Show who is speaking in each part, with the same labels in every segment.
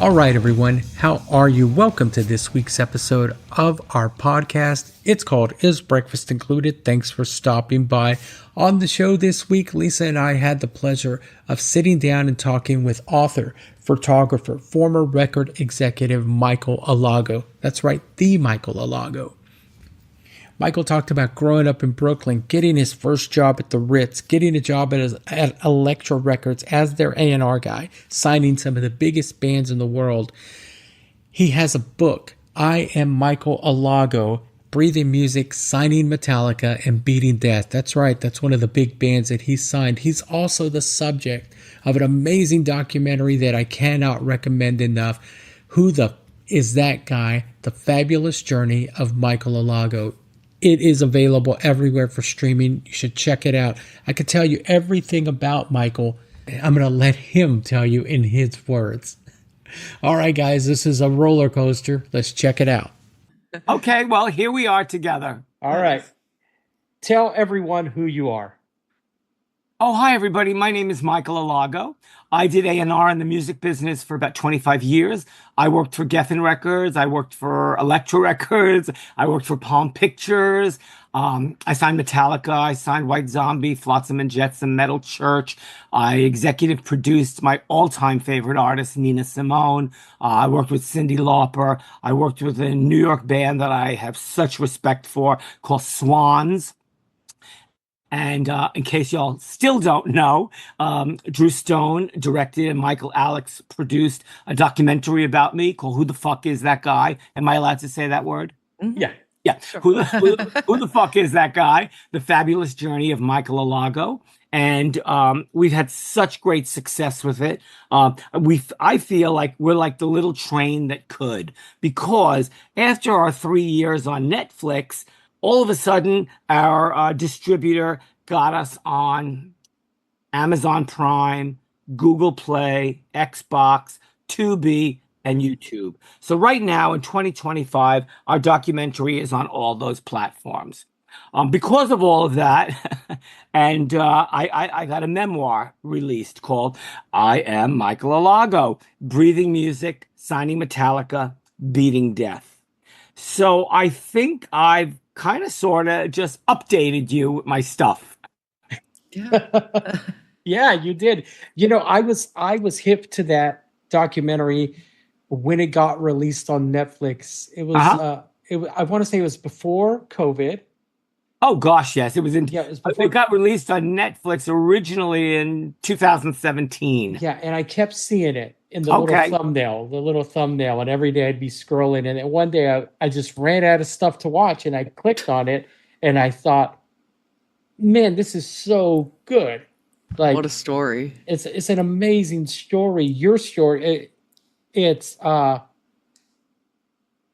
Speaker 1: All right, everyone, how are you? Welcome to this week's episode of our podcast. It's called Is Breakfast Included? Thanks for stopping by. On the show this week, Lisa and I had the pleasure of sitting down and talking with author, photographer, former record executive Michael Alago. That's right, the Michael Alago. Michael talked about growing up in Brooklyn, getting his first job at the Ritz, getting a job at Elektra Records as their A&R guy, signing some of the biggest bands in the world. He has a book, I Am Michael Alago, Breathing Music, Signing Metallica, and Beating Death. That's right, that's one of the big bands that he signed. He's also the subject of an amazing documentary that I cannot recommend enough. Who the is that guy? The Fabulous Journey of Michael Alago. It is available everywhere for streaming. You should check it out. I could tell you everything about Michael. I'm going to let him tell you in his words. All right, guys, this is a roller coaster. Let's check it out.
Speaker 2: Okay, well, here we are together.
Speaker 1: All right. Tell everyone who you are.
Speaker 2: Oh, hi, everybody. My name is Michael Alago. I did A&R in the music business for about 25 years. I worked for Geffen Records. I worked for Elektra Records. I worked for Palm Pictures. I signed Metallica. I signed White Zombie, Flotsam and Jetsam, Metal Church. I executive produced my all-time favorite artist, Nina Simone. I worked with Cyndi Lauper. I worked with a New York band that I have such respect for called Swans. And in case y'all still don't know, Drew Stone directed and Michael Alex produced a documentary about me called Who the Fuck Is That Guy? Am I allowed to say that word?
Speaker 1: Mm-hmm. Yeah.
Speaker 2: Yeah. Sure. Who the fuck is that guy? The Fabulous Journey of Michael Alago. And we've had such great success with it. I feel like we're like the little train that could, because after our 3 years on Netflix, all of a sudden, our distributor got us on Amazon Prime, Google Play, Xbox, Tubi, and YouTube. So right now in 2025, our documentary is on all those platforms. Because of all of that, and I got a memoir released called I Am Michael Alago, Breathing Music, Signing Metallica, Beating Death. So I think I've kind of sort of just updated you with my stuff.
Speaker 1: Yeah. Yeah, you did. You know, I was hip to that documentary when it got released on Netflix. It was I want to say it was before COVID.
Speaker 2: Oh gosh, yes. It was it got released on Netflix originally in 2017.
Speaker 1: Yeah, and I kept seeing it in the little thumbnail, and every day I'd be scrolling, and then one day I just ran out of stuff to watch, and I clicked on it, and I thought, man, this is so good. Like,
Speaker 3: what a story.
Speaker 1: It's an amazing story. Your story, it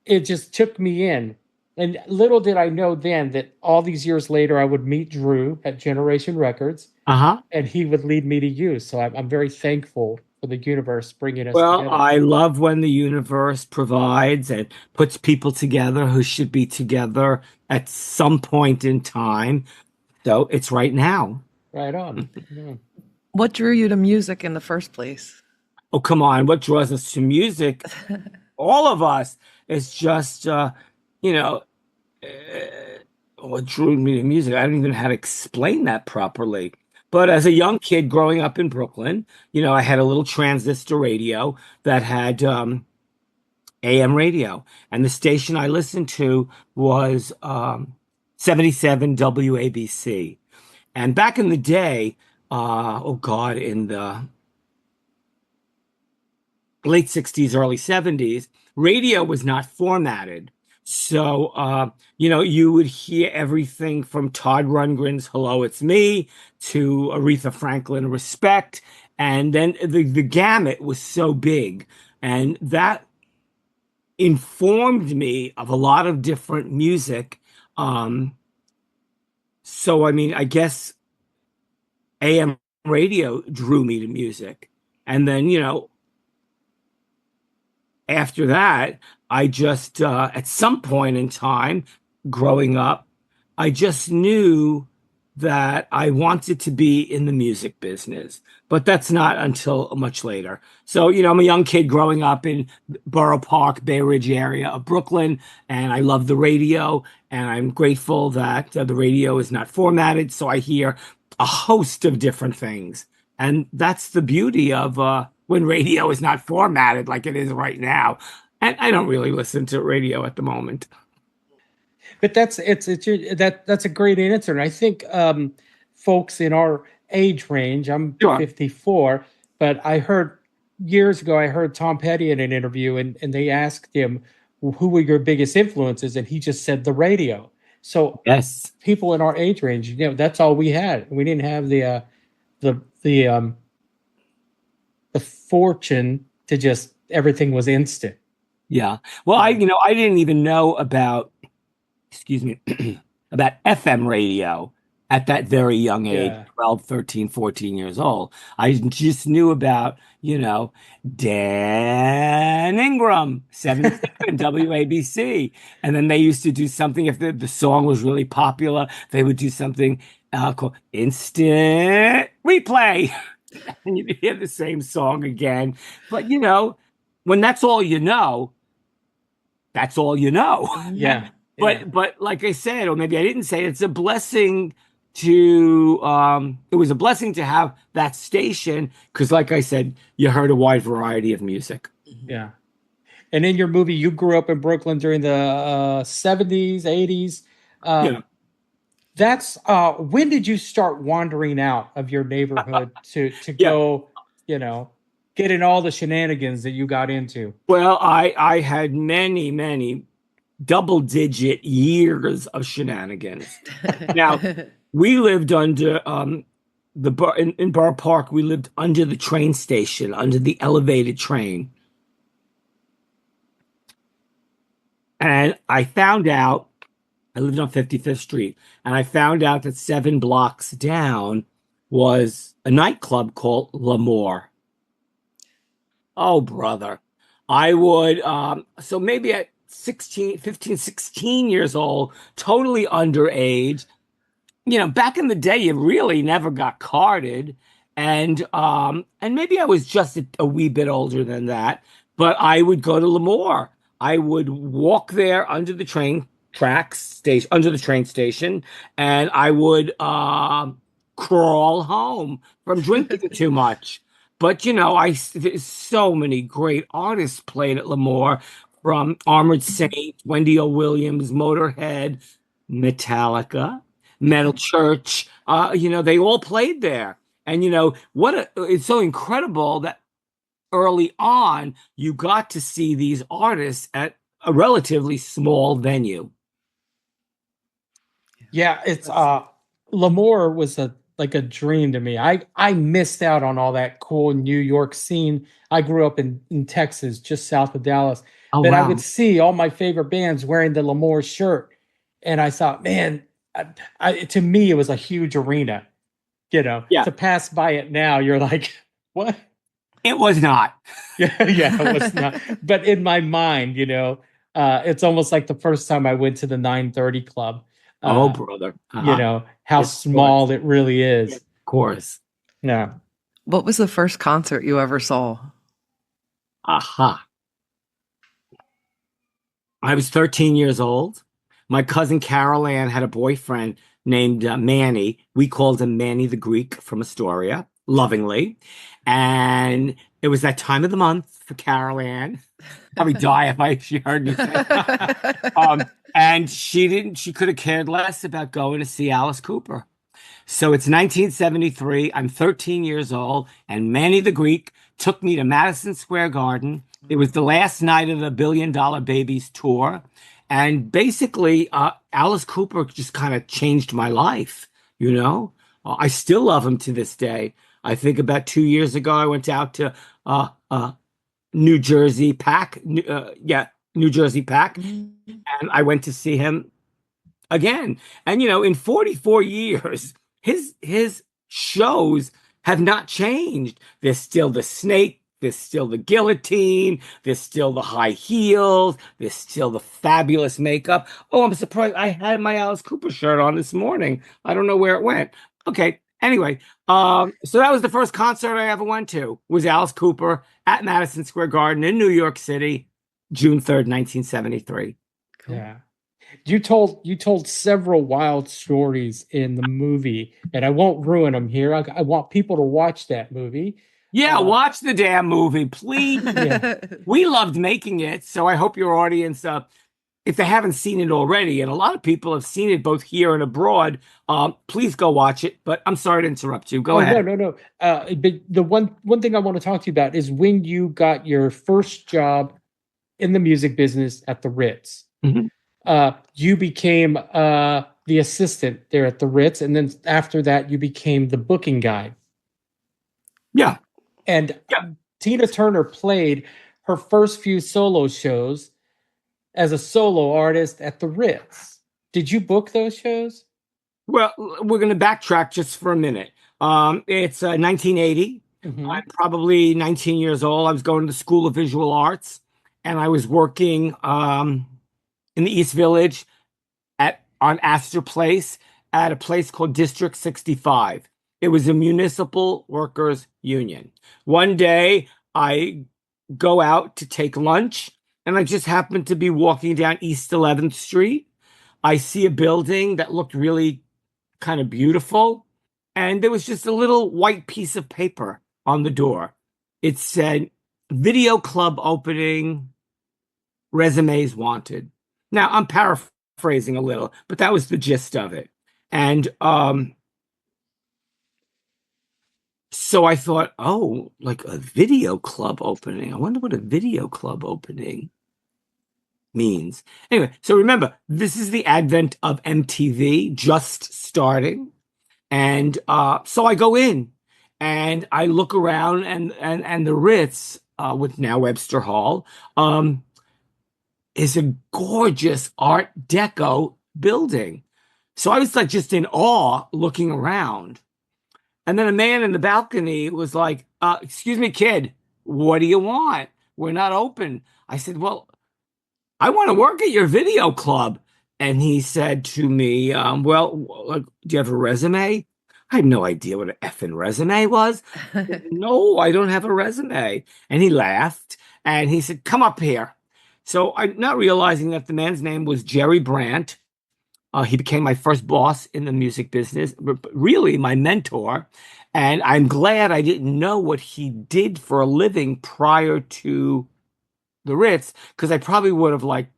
Speaker 1: just took me in. And little did I know then that all these years later, I would meet Drew at Generation Records, and he would lead me to you. So I'm very thankful for the universe bringing us together.
Speaker 2: Well, I love when the universe provides and puts people together who should be together at some point in time. So it's right now.
Speaker 1: Right on. Yeah.
Speaker 3: What drew you to music in the first place?
Speaker 2: Oh, come on. What draws us to music? All of us. It's just, what drew me to music? I don't even know how to explain that properly. But as a young kid growing up in Brooklyn, I had a little transistor radio that had AM radio. And the station I listened to was 77 WABC. And back in the day, in the late 60s, early 70s, radio was not formatted. So, you would hear everything from Todd Rundgren's Hello, It's Me to Aretha Franklin, Respect. And then the gamut was so big. And that informed me of a lot of different music. So, I guess AM radio drew me to music. And then, after that, I just, at some point in time, growing up, I just knew that I wanted to be in the music business, but that's not until much later. So, I'm a young kid growing up in Borough Park, Bay Ridge area of Brooklyn, and I love the radio, and I'm grateful that the radio is not formatted, so I hear a host of different things. And that's the beauty of when radio is not formatted like it is right now. And I don't really listen to radio at the moment.
Speaker 1: But that's a great answer, and I think folks in our age range. I'm
Speaker 2: Sure.
Speaker 1: 54, but I heard years ago. I heard Tom Petty in an interview, and they asked him, "Who were your biggest influences?" And he just said the radio. So
Speaker 2: Yes.
Speaker 1: people in our age range, that's all we had. We didn't have the the um the fortune to just everything was instant.
Speaker 2: Yeah. Well, I didn't even know about, excuse me, about FM radio at that very young age,
Speaker 1: Yeah.
Speaker 2: 12, 13, 14 years old. I just knew about, Dan Ingram, 77 WABC. And then they used to do something, if the song was really popular, they would do something called Instant Replay. And you'd hear the same song again. But, when that's all you know, that's all you know.
Speaker 1: Yeah.
Speaker 2: But like I said, or maybe I didn't say, it's a blessing to it was a blessing to have that station because like I said, you heard a wide variety of music.
Speaker 1: Yeah. And in your movie, you grew up in Brooklyn during the 70s, 80s.
Speaker 2: Yeah.
Speaker 1: That's when did you start wandering out of your neighborhood to
Speaker 2: Yeah.
Speaker 1: go, get in all the shenanigans that you got into?
Speaker 2: Well, I had many double digit years of shenanigans. Now, we lived under the bar in Borough Park, we lived under the train station, under the elevated train. And I found out I lived on 55th Street, and I found out that 7 blocks down was a nightclub called L'Amour. Oh, brother. I would, so maybe at 16, 15, 16 years old, totally underage. Back in the day, you really never got carded. And maybe I was just a wee bit older than that, but I would go to Lemoore. I would walk there under the train tracks station, under the train station, and I would crawl home from drinking too much. But there's so many great artists played at Lemoore, from Armored Saint, Wendy O. Williams, Motorhead, Metallica, Metal Church. They all played there. And it's so incredible that early on you got to see these artists at a relatively small venue.
Speaker 1: Yeah, it's Lemoore was like a dream to me. I missed out on all that cool New York scene. I grew up in Texas, just south of Dallas.
Speaker 2: Oh,
Speaker 1: But I
Speaker 2: wow.
Speaker 1: would see all my favorite bands wearing the Lemoore shirt, and I thought, man, to me it was a huge arena.
Speaker 2: Yeah.
Speaker 1: To pass by it now, you're like, what?
Speaker 2: It was not.
Speaker 1: Yeah, it was not. But in my mind, it's almost like the first time I went to the 930 Club.
Speaker 2: Oh, brother.
Speaker 1: How
Speaker 2: Yes, of
Speaker 1: small
Speaker 2: course.
Speaker 1: it really is.
Speaker 2: Of course.
Speaker 1: Yeah.
Speaker 3: What was the first concert you ever saw?
Speaker 2: Aha. I was 13 years old. My cousin Carol Ann had a boyfriend named Manny. We called him Manny the Greek from Astoria, lovingly. And it was that time of the month for Carol Ann. Probably die if she heard me say. And she could have cared less about going to see Alice Cooper. So it's 1973. I'm 13 years old, and Manny the Greek took me to Madison Square Garden. It was the last night of the Billion Dollar Babies tour. And basically, Alice Cooper just kind of changed my life, I still love him to this day. I think about 2 years ago, I went out to New Jersey Pack. New Jersey Pack. And I went to see him again. And, in 44 years, his shows have not changed. There's still the Snake There's still the guillotine. There's still the high heels. There's still the fabulous makeup. Oh, I'm surprised I had my Alice Cooper shirt on this morning. I don't know where it went. Okay. Anyway, so that was the first concert I ever went to, was Alice Cooper at Madison Square Garden in New York City, June 3rd, 1973.
Speaker 3: Cool.
Speaker 1: Yeah. You told several wild stories in the movie, and I won't ruin them here. I want people to watch that movie.
Speaker 2: Yeah, watch the damn movie, please. We loved making it, so I hope your audience, if they haven't seen it already, and a lot of people have seen it both here and abroad, please go watch it. But I'm sorry to interrupt you. Go ahead.
Speaker 1: No. But the one thing I want to talk to you about is when you got your first job in the music business at the Ritz.
Speaker 2: Mhm.
Speaker 1: You became the assistant there at the Ritz, and then after that, you became the booking guy.
Speaker 2: Yeah.
Speaker 1: And
Speaker 2: Yeah.
Speaker 1: Tina Turner played her first few solo shows as a solo artist at the Ritz. Did you book those shows?
Speaker 2: Well, we're going to backtrack just for a minute. It's 1980.
Speaker 1: Mhm.
Speaker 2: I'm probably 19 years old. I was going to the School of Visual Arts, and I was working in the East Village on Astor Place at a place called District 65. It was a municipal workers union. One day I go out to take lunch, and I just happened to be walking down East 11th Street. I see a building that looked really kind of beautiful, and there was just a little white piece of paper on the door. It said, "Video club opening, resumes wanted." Now, I'm paraphrasing a little, but that was the gist of it. And so I thought, oh, like a video club opening. I wonder what a video club opening means. Anyway, so remember, this is the advent of MTV just starting. And so I go in and I look around, and the Ritz, with now Webster Hall, is a gorgeous Art Deco building. So I was like just in awe looking around. And then a man in the balcony was like, "Excuse me, kid, what do you want? We're not open." I said, "Well, I want to work at your video club." And he said to me, "Well, do you have a resume?" I had no idea what an effing resume was. "No, I don't have a resume." And he laughed and he said, "Come up here." So I'm not realizing that the man's name was Jerry Brandt. He became my first boss in the music business, but really my mentor. And I'm glad I didn't know what he did for a living prior to the Ritz, because I probably would have like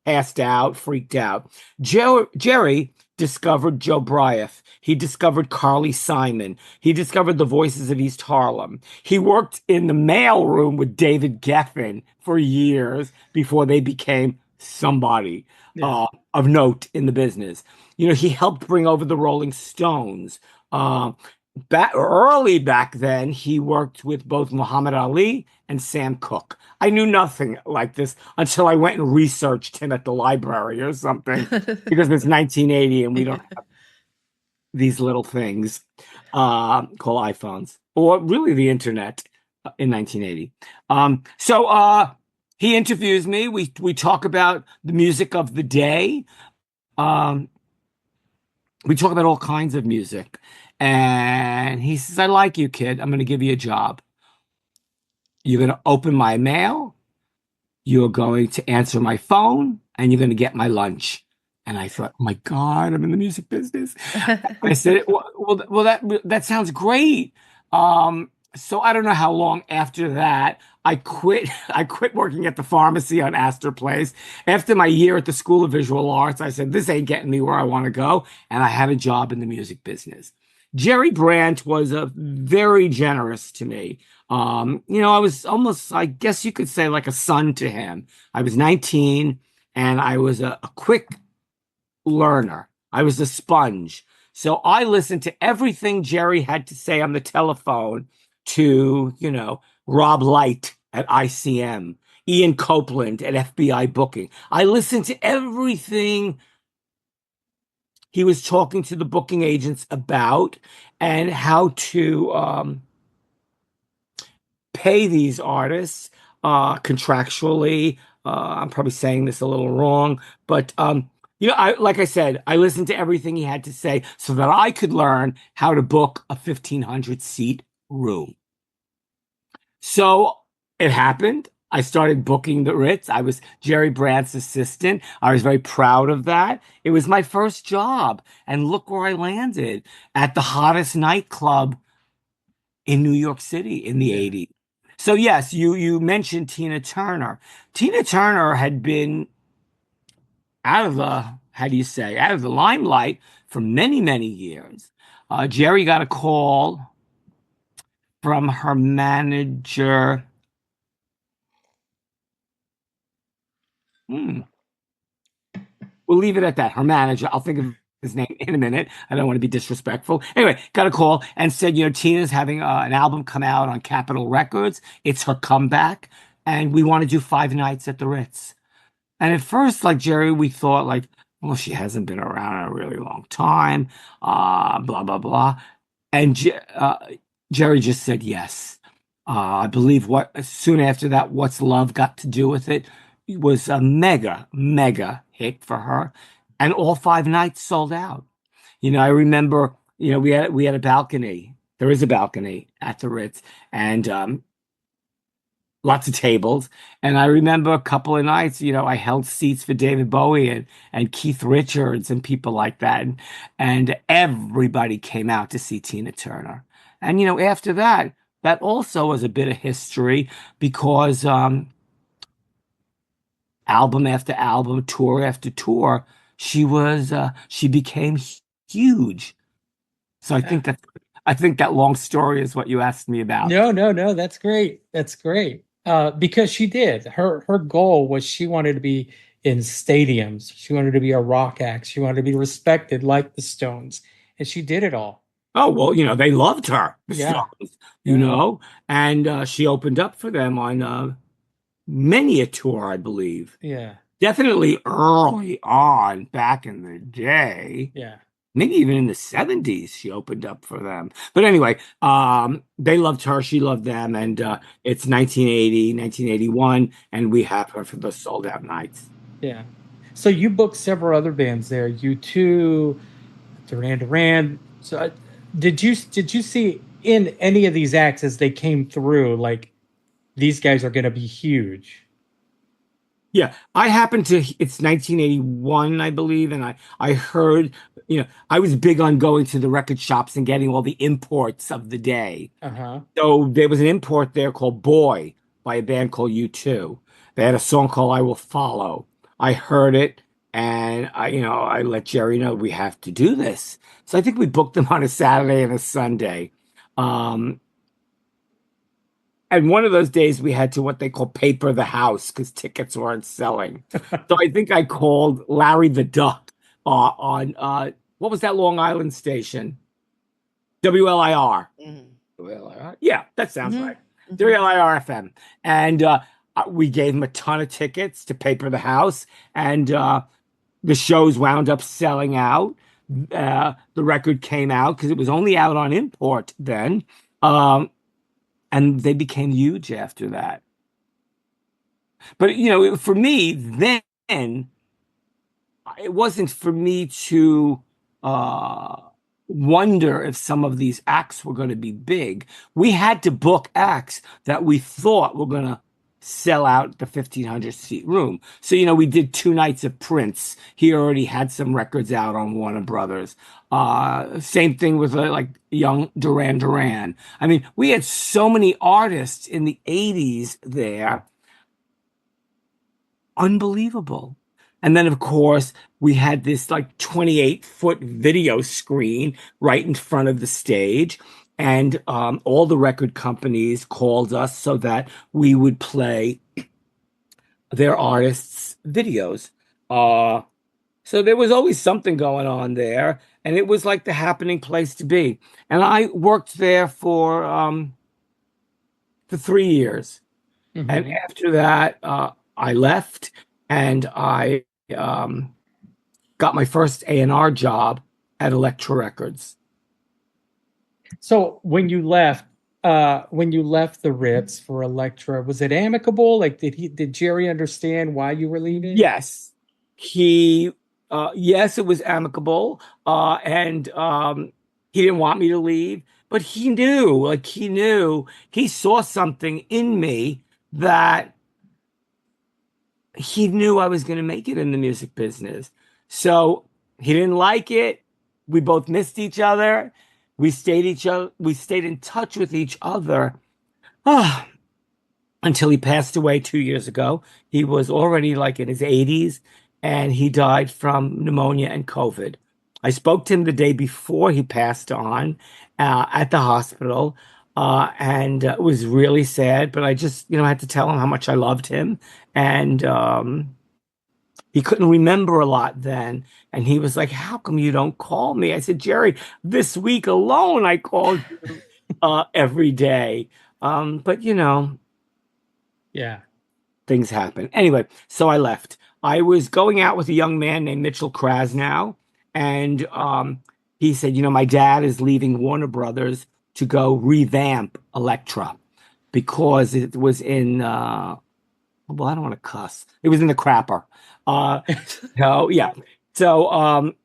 Speaker 2: passed out, freaked out. Jerry discovered Joe Bryant. He discovered Carly Simon. He discovered the voices of East Harlem. He worked in the mail room with David Geffen for years before they became somebody of note in the business. You know, he helped bring over the Rolling Stones. Back then, he worked with both Muhammad Ali and Sam Cooke. I knew nothing like this until I went and researched him at the library or something, because it's 1980 and we don't have these little things called iPhones, or really the internet in 1980. So he interviews me. We talk about the music of the day. We talk about all kinds of music. And he says, "I like you, kid. I'm going to give you a job. You're going to open my mail. You're going to answer my phone, and you're going to get my lunch." And I thought, "Oh my God, I'm in the music business." I said, well, that sounds great. So I don't know how long after that I quit. I quit working at the pharmacy on Astor Place. After my year at the School of Visual Arts, I said, "This ain't getting me where I want to go." And I had a job in the music business. Jerry Brandt was very generous to me. You know, I was almost, I guess you could say, like a son to him. I was 19 and I was a quick learner. I was a sponge. So I listened to everything Jerry had to say on the telephone to, you know, Rob Light at ICM, Ian Copeland at FBI Booking. I listened to everything he was talking to the booking agents about, and how to pay these artists contractually. I'm probably saying this a little wrong, but I like I said, I listened to everything he had to say so that I could learn how to book a 1,500 seat room. So it happened. I started booking the Ritz. I was Jerry Brandt's assistant. I was very proud of that. It was my first job. And look where I landed at the hottest nightclub in New York City in the
Speaker 1: Yeah.
Speaker 2: 80s. So yes, you mentioned Tina Turner. Tina Turner had been out of the, how do you say, out of the limelight for many, many years. Jerry got a call from her manager. Hmm. We'll leave it at that. Her manager, I'll think of his name in a minute. I don't want to be disrespectful. Anyway, got a call and said, Tina's having an album come out on Capitol Records. It's her comeback, and we want to do 5 nights at the Ritz. And at first, like Jerry, we thought like, well, she hasn't been around in a really long time, blah blah blah. And Jerry just said yes. I believe what soon after that, What's Love Got to Do with It was a mega, mega hit for her. And all 5 nights sold out. I remember, we had a balcony. There is a balcony at the Ritz, and lots of tables. And I remember a couple of nights, I held seats for David Bowie and Keith Richards and people like that. And everybody came out to see Tina Turner. And, after that, that also was a bit of history because album after album, tour after tour, she became huge. So I think that long story is what you asked me about.
Speaker 1: No, that's great. That's great. Because she did. Her goal was she wanted to be in stadiums. She wanted to be a rock act. She wanted to be respected like the Stones. And she did it all.
Speaker 2: Oh, well, they loved her, the
Speaker 1: Yeah.
Speaker 2: Stones,
Speaker 1: Yeah.
Speaker 2: and she opened up for them on many a tour, I believe.
Speaker 1: Yeah.
Speaker 2: Definitely early on, back in the day,
Speaker 1: Yeah.
Speaker 2: maybe even in the 70s, she opened up for them. But anyway, they loved her, she loved them, and it's 1980, 1981, and we have her for the sold out nights.
Speaker 1: Yeah. So you booked several other bands there. U2, Duran Duran. So did you see in any of these acts as they came through, like these guys are going to be huge?
Speaker 2: Yeah, I happened to, it's 1981, I believe, and I heard, I was big on going to the record shops and getting all the imports of the day.
Speaker 1: Uh-huh.
Speaker 2: So there was an import there called Boy by a band called U2. They had a song called I Will Follow. I heard it and I let Jerry know we have to do this. So I think we booked them on a Saturday and a Sunday. Um, and one of those days we had to what they call paper the house because tickets weren't selling. So I think I called Larry the Duck on what was that Long Island station? WLIR. WLIR? Yeah, that sounds right. WLIR FM. And we gave him a ton of tickets to paper the house. And the shows wound up selling out. The record came out because it was only out on import then. And they became huge after that. But, for me, then, it wasn't for me to wonder if some of these acts were going to be big. We had to book acts that we thought were going to sell out the 1,500 seat room. So, we did 2 nights of Prince. He already had some records out on Warner Brothers. Same thing with like young Duran Duran. I mean, we had so many artists in the 80s there. Unbelievable. And then, of course, we had this like 28-foot video screen right in front of the stage. And all the record companies called us so that we would play their artists' videos. So there was always something going on there. And it was like the happening place to be. And I worked there for 3 years.
Speaker 1: Mhm.
Speaker 2: And after that, I left and I got my first A&R job at Elektra Records.
Speaker 1: So when you left, when you left the Ritz for Elektra, was it amicable? Like, did Jerry understand why you were leaving?
Speaker 2: Yes, he yes, it was amicable, and he didn't want me to leave, but he knew, he saw something in me that he knew I was going to make it in the music business. So he didn't like it. We both missed each other. We stayed in touch with each other. Ah, until he passed away 2 years ago. He was already like in his 80s and he died from pneumonia and COVID. I spoke to him the day before he passed on at the hospital, and it was really sad. But I just, had to tell him how much I loved him, and he couldn't remember a lot then. And he was like, "How come you don't call me?" I said, "Jerry, this week alone, I called you every day." But
Speaker 1: Yeah.
Speaker 2: things happen. Anyway, so I left. I was going out with a young man named Mitchell Krasnow, and he said, my dad is leaving Warner Brothers to go revamp Elektra because it was in, well, I don't want to cuss. It was in the crapper. So, yeah. So I'm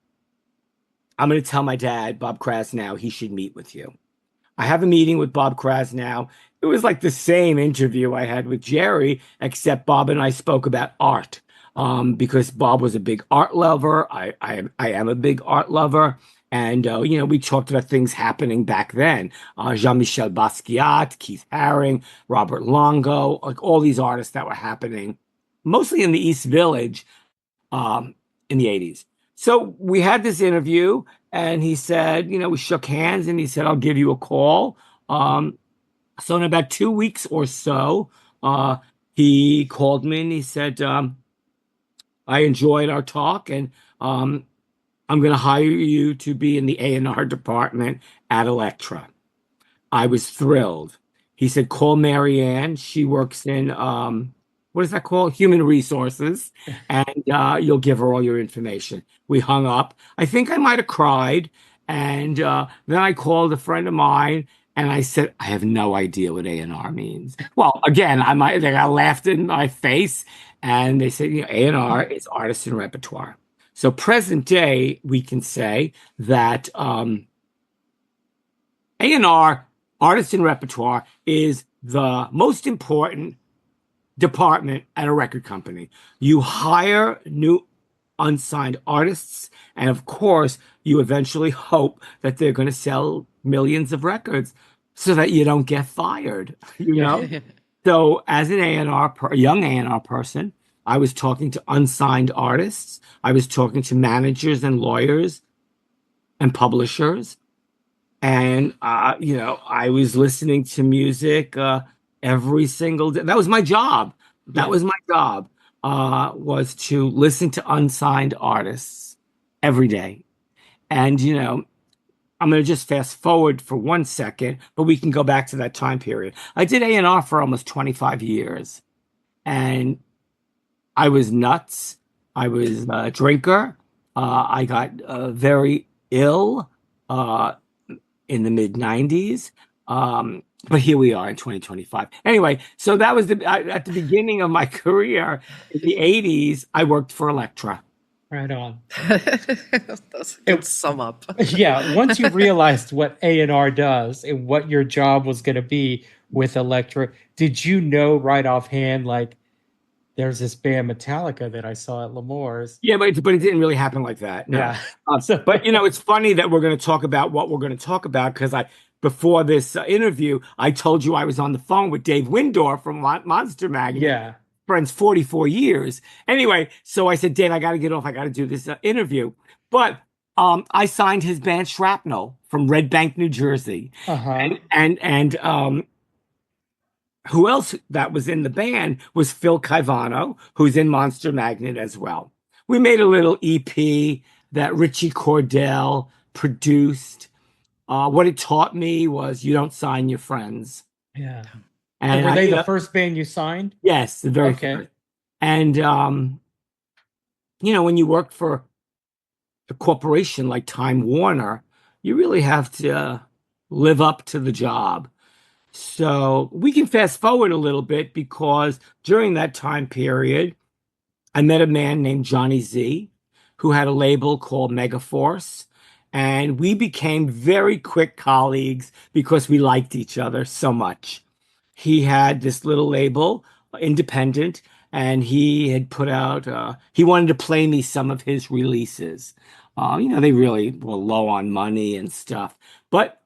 Speaker 2: going to tell my dad, Bob Krasnow, he should meet with you. I have a meeting with Bob Krasnow. It was like the same interview I had with Jerry, except Bob and I spoke about art, because Bob was a big art lover. I am a big art lover. And, we talked about things happening back then. Jean-Michel Basquiat, Keith Haring, Robert Longo, like all these artists that were happening, mostly in the East Village, in the 80s. So we had this interview, and he said, we shook hands, and he said, "I'll give you a call." So in about 2 weeks or so, he called me and he said, "I enjoyed our talk, and I'm going to hire you to be in the A&R department at Elektra." I was thrilled. He said, "Call Marianne. She works in, what is that called? Human resources. And you'll give her all your information." We hung up. I think I might have cried. And then I called a friend of mine and I said, "I have no idea what A&R means." Well, again, they got laughed in my face, and they said, A&R is artist and repertoire. So present day, we can say that A&R, artist and repertoire, is the most important department at a record company. You hire new unsigned artists, and of course, you eventually hope that they're going to sell millions of records so that you don't get fired, So as an A&R, a young A&R person, I was talking to unsigned artists. I was talking to managers and lawyers and publishers. And I was listening to music every single day. That was my job. That
Speaker 1: Yeah.
Speaker 2: was my job, was to listen to unsigned artists every day. And I'm going to just fast forward for 1 second, but we can go back to that time period. I did A&R for almost 25 years, and I was nuts. I was a drinker. I got very ill. In the mid 90s. But here we are in 2025. Anyway, so that was at the beginning of my career in the 80s. I worked for Elektra.
Speaker 1: Right on.
Speaker 3: That's a good sum up.
Speaker 1: Yeah. Once you realized what A&R does and what your job was going to be with Elektra, did you know right offhand, like, there's this band Metallica that I saw at L'Amour's?
Speaker 2: Yeah, but it didn't really happen like that. No.
Speaker 1: Yeah.
Speaker 2: But it's funny that we're going to talk about what we're going to talk about, because before this interview, I told you I was on the phone with Dave Windor from Monster Magazine.
Speaker 1: Yeah.
Speaker 2: Friends 44 years. Anyway, so I said, "Dave, I got to get off. I got to do this interview." But I signed his band Shrapnel from Red Bank, New Jersey.
Speaker 1: Uh-huh.
Speaker 2: And who else that was in the band was Phil Caivano, who's in Monster Magnet as well. We made a little EP that Richie Cordell produced. What it taught me was you don't sign your friends.
Speaker 1: Yeah.
Speaker 2: And
Speaker 1: were they the first band you signed?
Speaker 2: Yes, the very
Speaker 1: Okay.
Speaker 2: first. And when you work for a corporation like Time Warner, you really have to live up to the job. So we can fast forward a little bit because during that time period, I met a man named Johnny Z who had a label called Megaforce. And we became very quick colleagues because we liked each other so much. He had this little label, independent, and he had put out, he wanted to play me some of his releases. They really were low on money and stuff. But,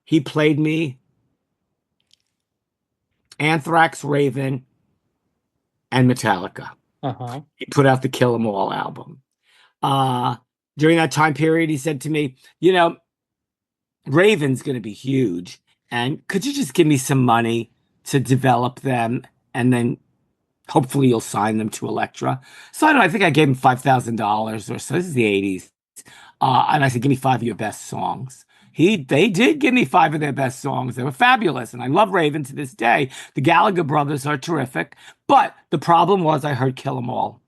Speaker 2: he played me Anthrax, Raven, and Metallica.
Speaker 1: Uh-huh.
Speaker 2: He put out the Kill 'Em All album. Uh, During that time period, he said to me, Raven's going to be huge. And could you just give me some money to develop them? And then hopefully you'll sign them to Elektra. So I don't know, I think I gave him $5,000 or so. This is the 80s. And I said, give me five of your best songs. They did give me five of their best songs. They were fabulous. And I love Raven to this day. The Gallagher brothers are terrific. But the problem was I heard Kill 'Em All.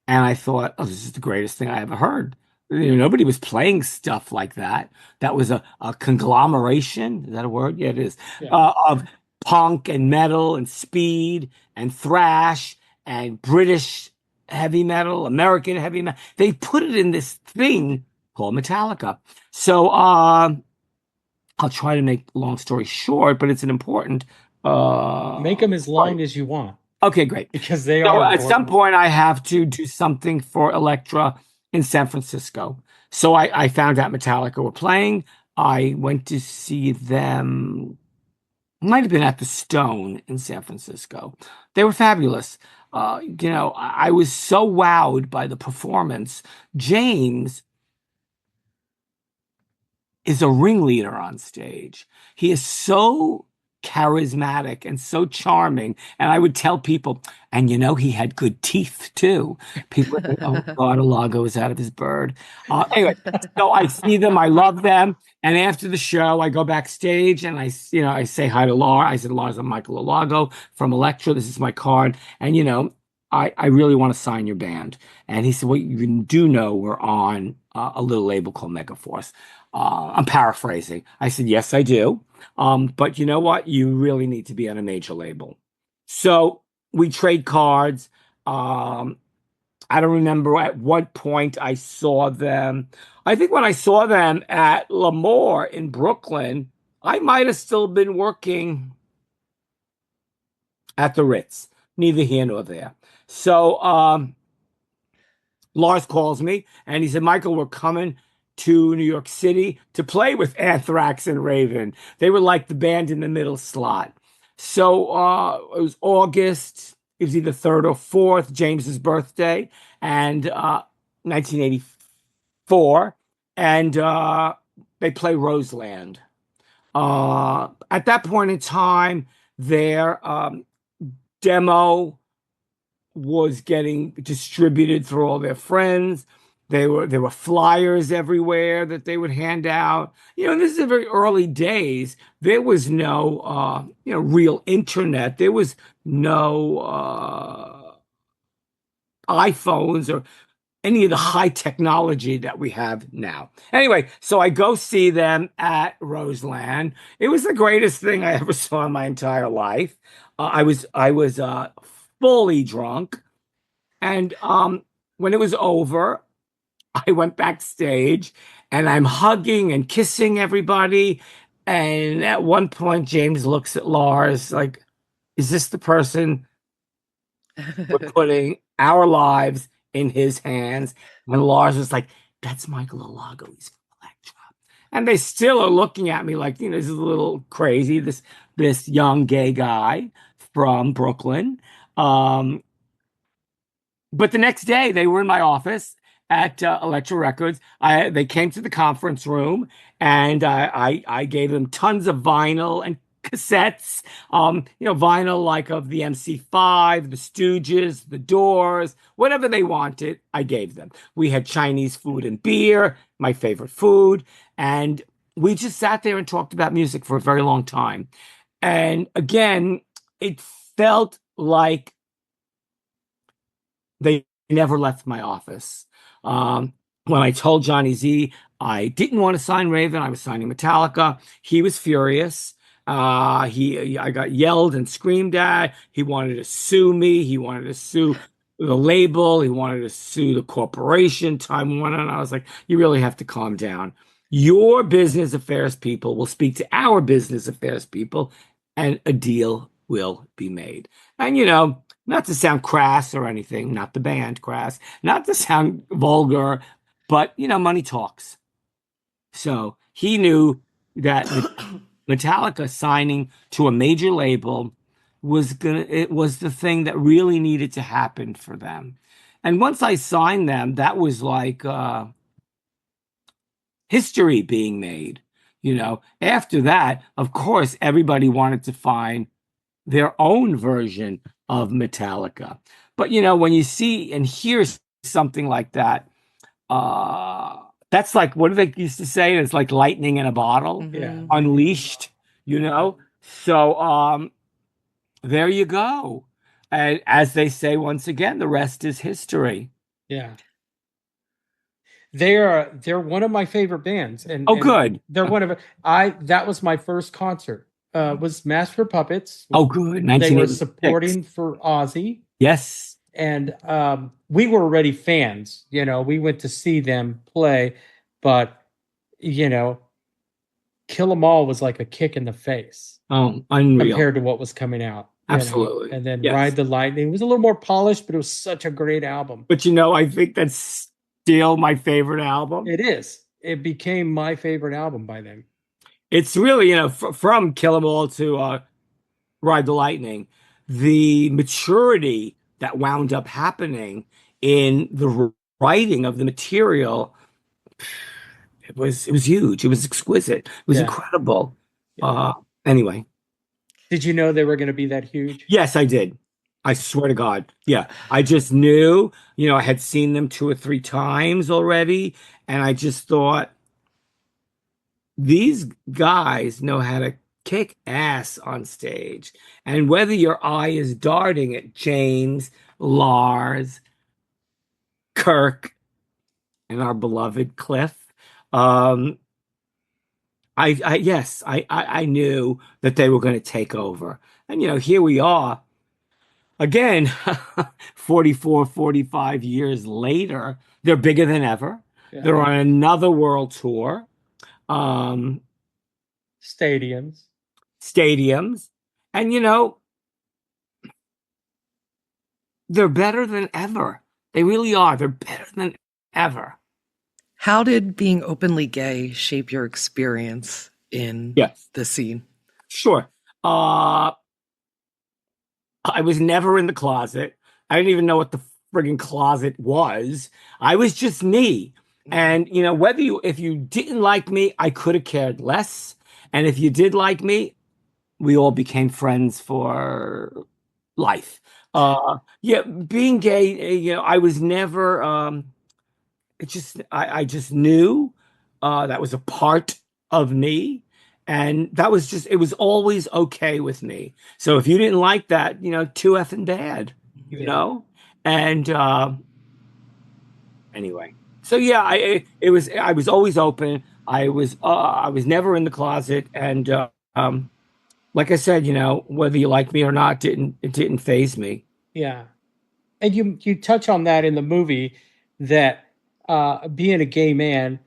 Speaker 2: And I thought, oh, this is the greatest thing I ever heard. Nobody was playing stuff like that. That was a conglomeration. Is that a word? Yeah, it is.
Speaker 1: Yeah.
Speaker 2: Of punk and metal and speed and thrash and British heavy metal, American heavy metal. They put it in this thing called Metallica. So I'll try to make long story short, but it's an important.
Speaker 1: Make them as long as you want.
Speaker 2: Okay, great.
Speaker 1: Because they
Speaker 2: So
Speaker 1: are
Speaker 2: at some point, I have to do something for Elektra in San Francisco. So I found out Metallica were playing. I went to see them, might have been at the Stone in San Francisco. They were fabulous. I was so wowed by the performance. James is a ringleader on stage. He is so charismatic and so charming. And I would tell people, and he had good teeth too. People would think, oh God, Alago is out of his bird. Anyway, so I see them, I love them. And after the show, I go backstage and I say hi to Laura. I said, Laura, I'm Michael Alago from Elektra. This is my card. And I really want to sign your band. And he said, well, you do know we're on a little label called Megaforce. I'm paraphrasing. I said, yes, I do. But you know what? You really need to be on a major label. So we trade cards. I don't remember at what point I saw them. I think when I saw them at L'Amour in Brooklyn, I might have still been working at the Ritz. Neither here nor there. So Lars calls me and he said, Michael, we're coming to New York City to play with Anthrax and Raven. They were like the band in the middle slot. So it was August. It was either 3rd or 4th, James's birthday, and 1984. And they play Roseland. At that point in time, their demo was getting distributed through all their friends. There were flyers everywhere that they would hand out. This is the very early days. There was no real internet. There was no iPhones or any of the high technology that we have now. Anyway, so I go see them at Roseland. It was the greatest thing I ever saw in my entire life. I was fully drunk, and when it was over, I went backstage and I'm hugging and kissing everybody. And at one point, James looks at Lars like, is this the person we're putting our lives in his hands? And Lars was like, that's Michael Alago. He's from Electra. And they still are looking at me like, this is a little crazy, this young gay guy from Brooklyn. But the next day, they were in my office at Elektra Records. They came to the conference room, and I gave them tons of vinyl and cassettes. Vinyl like of the MC5, the Stooges, the Doors, whatever they wanted, I gave them. We had Chinese food and beer, my favorite food, and we just sat there and talked about music for a very long time. And again, it felt like they never left my office. When I told Johnny Z I didn't want to sign Raven, I was signing Metallica, he was furious. I got yelled and screamed at. He wanted to sue me. He wanted to sue the label. He wanted to sue the corporation, Time Warner. And I was like, you really have to calm down. Your business affairs people will speak to our business affairs people, and a deal will be made. And not to sound crass or anything, not the band crass, not to sound vulgar, but money talks. So he knew that Metallica signing to a major label it was the thing that really needed to happen for them. And once I signed them, that was like history being made. After that, of course, everybody wanted to find their own version of Metallica. But when you see and hear something like that, that's like, what do they used to say? It's like lightning in a bottle,
Speaker 1: Yeah.
Speaker 2: unleashed, So there you go. And as they say, once again, the rest is history.
Speaker 1: Yeah. They're one of my favorite bands. And
Speaker 2: Good.
Speaker 1: They're one of that was my first concert. Was Master of Puppets.
Speaker 2: Good.
Speaker 1: They were supporting for Ozzy.
Speaker 2: Yes.
Speaker 1: And we were already fans. We went to see them play, but Kill 'Em All was like a kick in the face.
Speaker 2: Oh, unreal.
Speaker 1: Compared to what was coming out.
Speaker 2: Absolutely.
Speaker 1: And then Ride the Lightning was a little more polished, but it was such a great album.
Speaker 2: But I think that's still my favorite album.
Speaker 1: It is. It became my favorite album by then.
Speaker 2: It's really, from Kill 'Em All to Ride the Lightning, the maturity that wound up happening in the writing of the material, it was huge. It was exquisite. It was incredible. Yeah. Anyway.
Speaker 1: Did you know they were going to be that huge?
Speaker 2: Yes, I did. I swear to God. Yeah. I just knew, I had seen them 2 or 3 times already. And I just thought, these guys know how to kick ass on stage. And whether your eye is darting at James, Lars, Kirk, and our beloved Cliff, I knew that they were going to take over. And, here we are again, 44, 45 years later, they're bigger than ever. Yeah. They're on another world tour.
Speaker 1: Stadiums.
Speaker 2: And, they're better than ever. They really are. They're better than ever.
Speaker 3: How did being openly gay shape your experience in the scene?
Speaker 2: Sure. I was never in the closet. I didn't even know what the friggin' closet was. I was just me. And, if you didn't like me, I could have cared less. And if you did like me, we all became friends for life. Being gay, I was never, I just knew that was a part of me. And that was it was always okay with me. So if you didn't like that, too effing bad, And anyway, so I was always open. I was never in the closet, and like I said, whether you like me or not, it didn't faze me.
Speaker 1: Yeah, and you touch on that in the movie that being a gay man,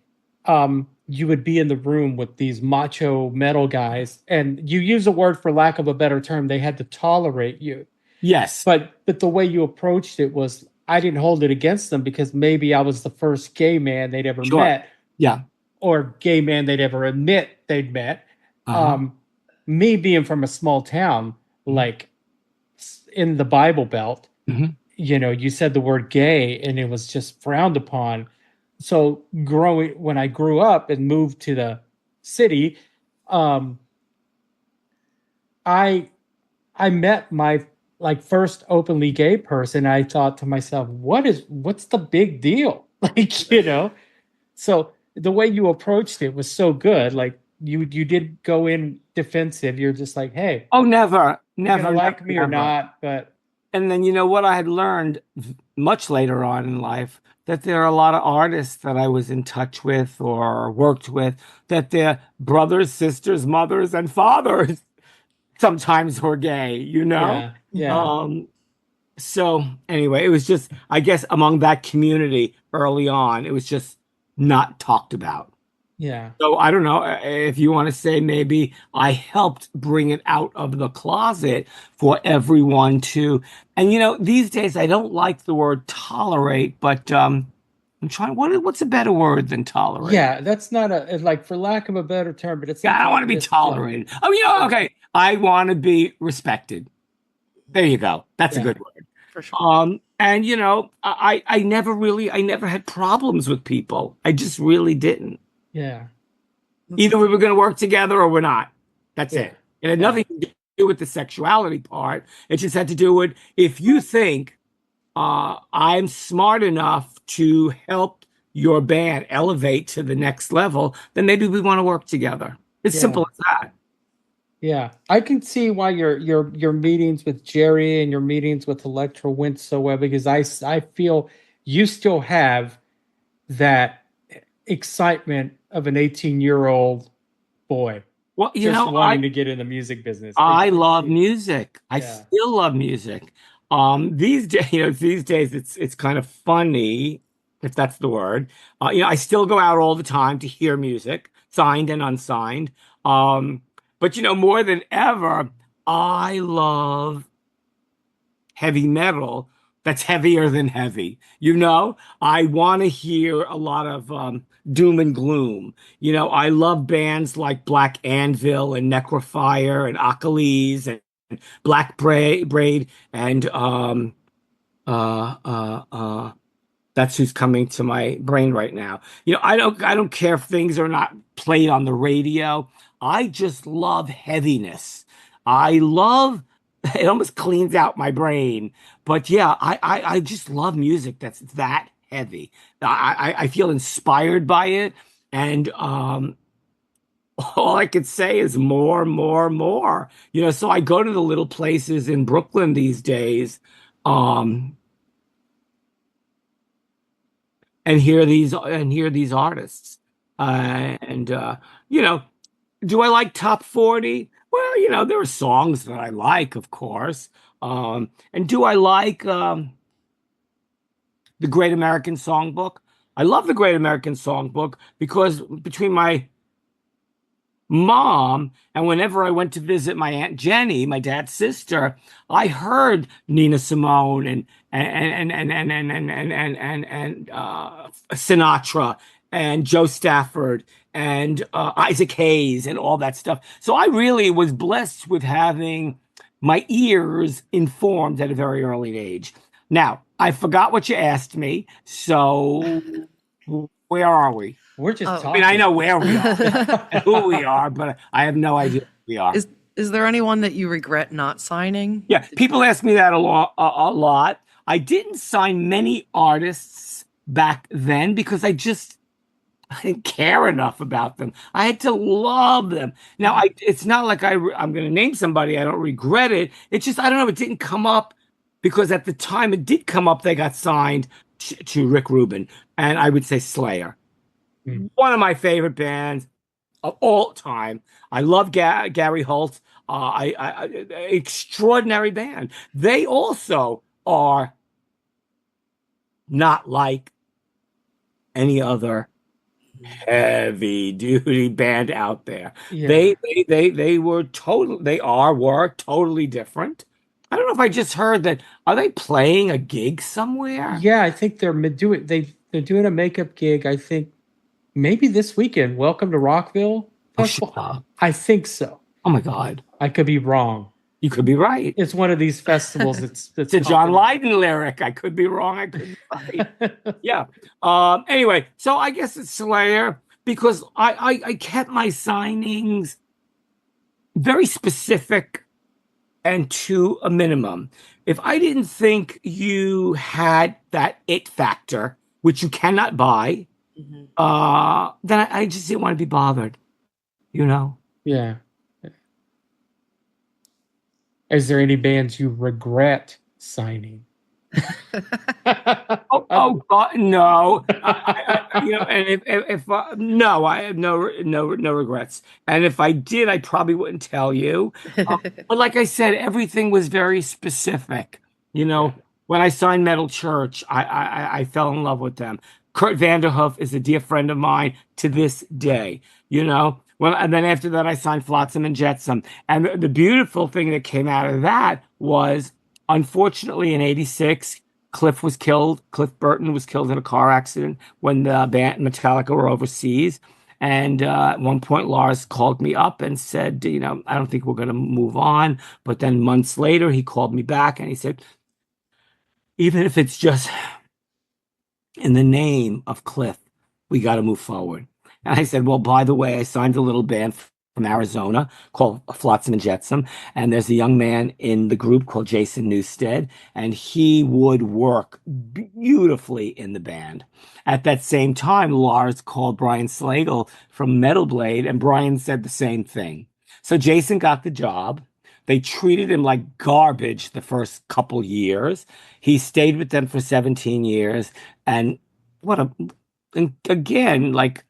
Speaker 1: you would be in the room with these macho metal guys, and you use a word, for lack of a better term, they had to tolerate you.
Speaker 2: Yes.
Speaker 1: But the way you approached it was, I didn't hold it against them because maybe I was the first gay man they'd ever met.
Speaker 2: Yeah.
Speaker 1: Or gay man they'd ever admit they'd met. Me being from a small town, like in the Bible Belt, you said the word gay and it was just frowned upon. So when I grew up and moved to the city, I met my first openly gay person. I thought to myself, what's the big deal? So the way you approached it was so good. Like you did go in defensive. You're just like, hey,
Speaker 2: never
Speaker 1: like me or not. But
Speaker 2: and then what I had learned much later on in life, that there are a lot of artists that I was in touch with or worked with, that they're brothers, sisters, mothers, and fathers. sometimes we're gay, you know?
Speaker 1: Yeah.
Speaker 2: So anyway, it was just, I guess, among that community early on, it was just not talked about.
Speaker 1: Yeah.
Speaker 2: So I don't know if you want to say maybe I helped bring it out of the closet for everyone to, and these days I don't like the word tolerate, but I'm trying, what's a better word than tolerate?
Speaker 1: Yeah, that's not like, for lack of a better term, but it's
Speaker 2: Yeah, I don't want to be tolerated. Oh, okay. I want to be respected. There you go. That's a
Speaker 1: Yeah.
Speaker 2: good word.
Speaker 3: For sure.
Speaker 2: And I never had problems with people. I just really didn't.
Speaker 1: Yeah.
Speaker 2: Either we were going to work together or we're not. That's
Speaker 1: Yeah.
Speaker 2: it. It had
Speaker 1: Yeah.
Speaker 2: nothing to do with the sexuality part. It just had to do with if you think I'm smart enough to help your band elevate to the next level, then maybe we want to work together. It's
Speaker 1: Yeah.
Speaker 2: simple as that.
Speaker 1: Yeah, I can see why your meetings with Jerry and your meetings with Electra went so well, because I feel you still have that excitement of an 18-year-old boy
Speaker 2: Well,
Speaker 1: just wanting to get in the music business.
Speaker 2: I love music. I
Speaker 1: Yeah.
Speaker 2: still love music. These days, these days it's kind of funny, if that's the word. I still go out all the time to hear music, signed and unsigned. But more than ever, I love heavy metal that's heavier than heavy. I want to hear a lot of doom and gloom. I love bands like Black Anvil and Necrofire and Achilles and Black Braid and uh, uh, uh, that's who's coming to my brain right now. I don't care if things are not played on the radio. I just love heaviness. I love it almost cleans out my brain. But yeah, I just love music that's that heavy. I feel inspired by it. And all I could say is more, more, more. So I go to the little places in Brooklyn these days. Um, and hear these artists. And you know, do I like top 40? Well, there are songs that I like, of course. And do I like the Great American Songbook? I love the Great American Songbook because between my mom and whenever I went to visit my Aunt Jenny, my dad's sister, I heard Nina Simone and Sinatra and Joe Stafford and Isaac Hayes and all that stuff. So I really was blessed with having my ears informed at a very early age. Now, I forgot what you asked me, so where are we?
Speaker 1: We're just
Speaker 3: Oh.
Speaker 2: I mean, I
Speaker 1: talking.
Speaker 2: know where we are and who we are, but I have no idea who we are.
Speaker 3: Is there anyone that you regret not signing?
Speaker 2: Yeah, people ask me that a lot. A lot. I didn't sign many artists back then because I didn't care enough about them. I had to love them. Now, it's not like I'm going to name somebody. I don't regret it. It's just I don't know. It didn't come up because at the time it did come up. They got signed to Rick Rubin, and I would say Slayer. One of my favorite bands of all time. I love Gary Holt. Extraordinary band. They also are not like any other heavy duty band out there.
Speaker 1: Yeah.
Speaker 2: Were totally different. I don't know if I just heard that. Are they playing a gig somewhere?
Speaker 1: Yeah, I think they're doing a makeup gig, I think maybe this weekend. Welcome to Rockville Festival.
Speaker 2: Up.
Speaker 1: I think so.
Speaker 2: Oh my God.
Speaker 1: I could be wrong.
Speaker 2: You could be right.
Speaker 1: It's one of these festivals. It's
Speaker 2: a John Lydon lyric. I could be wrong. I could be right. Yeah. Anyway, so I guess it's Slayer because I kept my signings very specific and to a minimum. If I didn't think you had that it factor, which you cannot buy, then I just didn't want to be bothered.
Speaker 1: Yeah. Is there any bands you regret signing?
Speaker 2: Oh God, no. And if no, I have no regrets. And if I did, I probably wouldn't tell you. But like I said, everything was very specific. You
Speaker 1: Yeah.
Speaker 2: know, when I signed Metal Church, I fell in love with them. Kurt Vanderhoof is a dear friend of mine to this day. Well, and then after that, I signed Flotsam and Jetsam. And the beautiful thing that came out of that was, unfortunately, in '86. Cliff was killed. Cliff Burton was killed in a car accident when the band Metallica were overseas. And at one point, Lars called me up and said, I don't think we're going to move on. But then months later, he called me back and he said, even if it's just in the name of Cliff, we got to move forward. And I said, well, by the way, I signed a little band from Arizona called Flotsam and Jetsam. And there's a young man in the group called Jason Newstead, and he would work beautifully in the band. At that same time, Lars called Brian Slagle from Metal Blade, and Brian said the same thing. So Jason got the job. They treated him like garbage the first couple years. He stayed with them for 17 years. And and again, like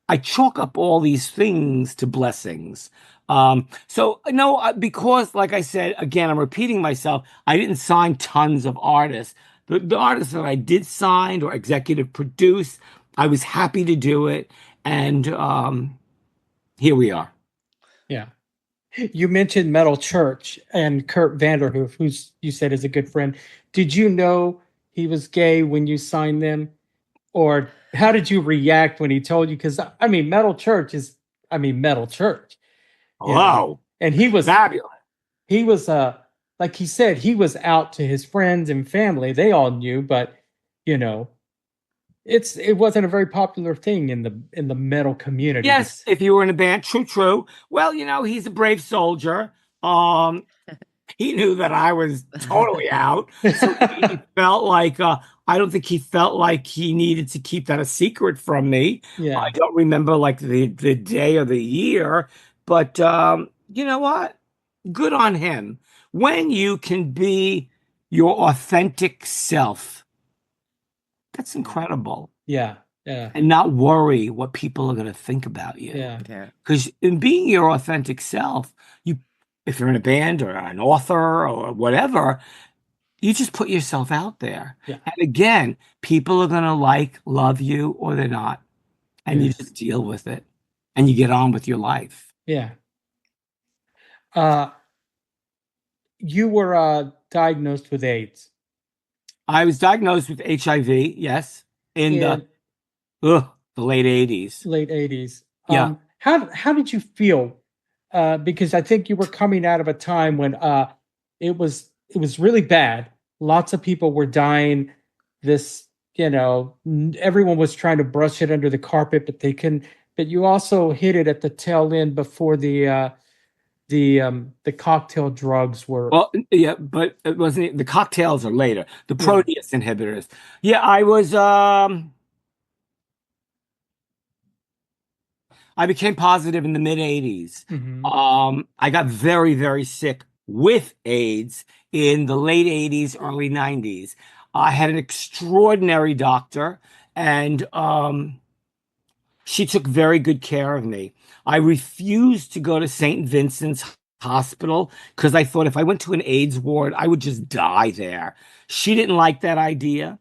Speaker 2: I chalk up all these things to blessings. So no, because like I said, again, I'm repeating myself. I didn't sign tons of artists. The artists that I did sign or executive produce, I was happy to do it. And here we are.
Speaker 1: Yeah. You mentioned Metal Church and Kurt Vanderhoof, who's you said is a good friend. Did you know he was gay when you signed them? Or how did you react when he told you? Because I mean, Metal Church is, Metal Church.
Speaker 2: Wow.
Speaker 1: And he was
Speaker 2: Fabulous.
Speaker 1: he was like he said, he was out to his friends and family. They all knew, but you know, it wasn't a very popular thing in the metal community.
Speaker 2: Yes, if you were in a band, true. Well, he's a brave soldier. He knew that I was totally out. So he felt like I don't think he felt like he needed to keep that a secret from me.
Speaker 1: Yeah.
Speaker 2: I don't remember like the day or the year, but you know what? Good on him. When you can be your authentic self, that's incredible.
Speaker 1: Yeah. Yeah.
Speaker 2: And not worry what people are going to think about you.
Speaker 1: Yeah.
Speaker 2: Because in being your authentic self, if you're in a band or an author or whatever, you just put yourself out there.
Speaker 1: Yeah.
Speaker 2: And again, people are going to love you, or they're not. And you
Speaker 1: Yes.
Speaker 2: just deal with it and you get on with your life.
Speaker 1: Yeah. You were diagnosed with AIDS.
Speaker 2: I was diagnosed with HIV, yes, in the late 80s.
Speaker 1: Late 80s.
Speaker 2: Yeah.
Speaker 1: How did you feel? Because I think you were coming out of a time when it was really bad. Lots of people were dying. This, everyone was trying to brush it under the carpet, but they couldn't. But you also hit it at the tail end before the cocktail drugs were.
Speaker 2: Well, yeah, but it wasn't. The cocktails are later. The protease inhibitors. Yeah, I became positive in the mid 80s.
Speaker 1: Mm-hmm.
Speaker 2: I got very, very sick with AIDS in the late 80s, early 90s. I had an extraordinary doctor, and she took very good care of me. I refused to go to St. Vincent's Hospital because I thought if I went to an AIDS ward, I would just die there. She didn't like that idea.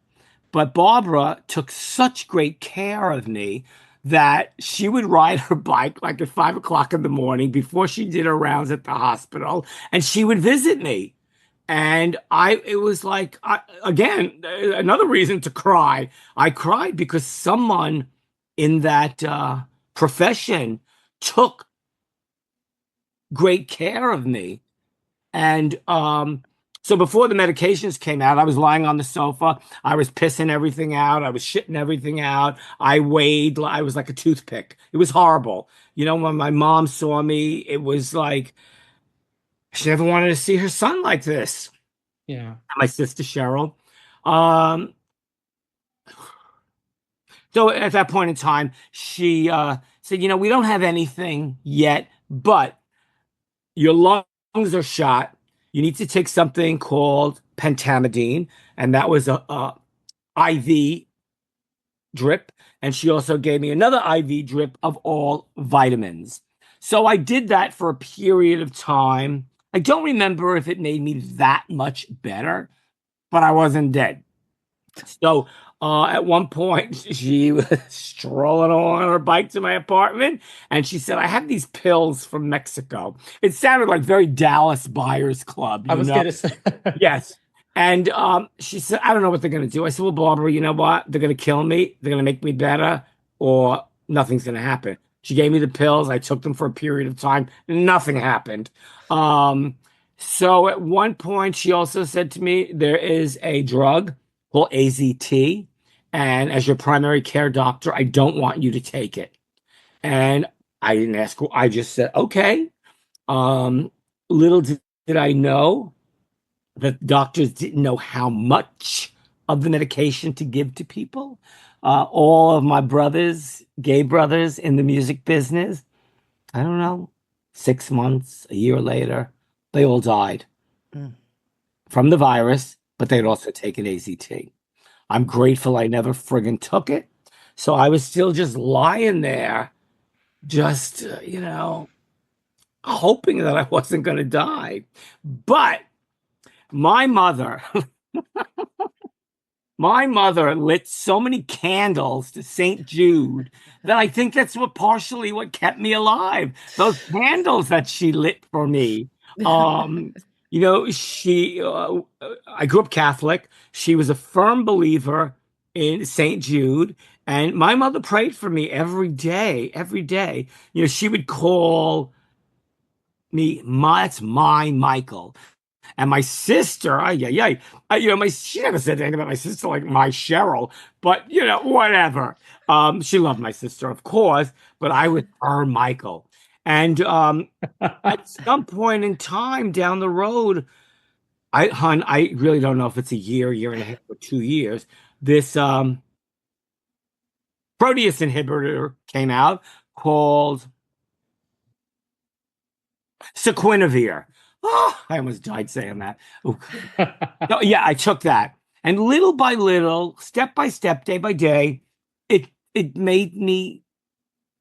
Speaker 2: But Barbara took such great care of me that she would ride her bike like at 5 o'clock in the morning before she did her rounds at the hospital, and she would visit me. And it was like, again, another reason to cry. I cried because someone in that profession took great care of me. And so before the medications came out, I was lying on the sofa. I was pissing everything out. I was shitting everything out. I was like a toothpick. It was horrible. When my mom saw me, it was like she never wanted to see her son like this.
Speaker 1: Yeah.
Speaker 2: My sister Cheryl. So at that point in time, she said, we don't have anything yet, but your lungs are shot. You need to take something called pentamidine, and that was a IV drip, and she also gave me another IV drip of all vitamins. So I did that for a period of time. I don't remember if it made me that much better, but I wasn't dead. So at one point, she was strolling along on her bike to my apartment, and she said, "I have these pills from Mexico." It sounded like very Dallas Buyers Club,
Speaker 1: I was
Speaker 2: know?
Speaker 1: gonna say.
Speaker 2: Yes. And she said, "I don't know what they're going to do." I said, "Well, Barbara, you know what? They're going to kill me. They're going to make me better, or nothing's going to happen." She gave me the pills. I took them for a period of time. Nothing happened. So at one point, she also said to me, "There is a drug called AZT. And as your primary care doctor, I don't want you to take it." And I didn't ask. I just said, "Okay." Little did I know that doctors didn't know how much of the medication to give to people. All of my brothers, gay brothers in the music business, I don't know, 6 months, a year later, they all died from the virus, but they'd also taken AZT. I'm grateful I never friggin' took it. So I was still just lying there, just, hoping that I wasn't going to die. But my mother, my mother lit so many candles to St. Jude that I think that's partially what kept me alive. Those candles that she lit for me. She, I grew up Catholic. She was a firm believer in St. Jude. And my mother prayed for me every day, every day. She would call me, that's my Michael. And my sister, she never said anything about my sister like my Cheryl, but whatever. She loved my sister, of course, but I was her Michael. And at some point in time down the road, I really don't know if it's a year and a half, or 2 years. This protease inhibitor came out called Sequinavir. Oh, I almost died saying that. No, yeah, I took that. And little by little, step by step, day by day, it made me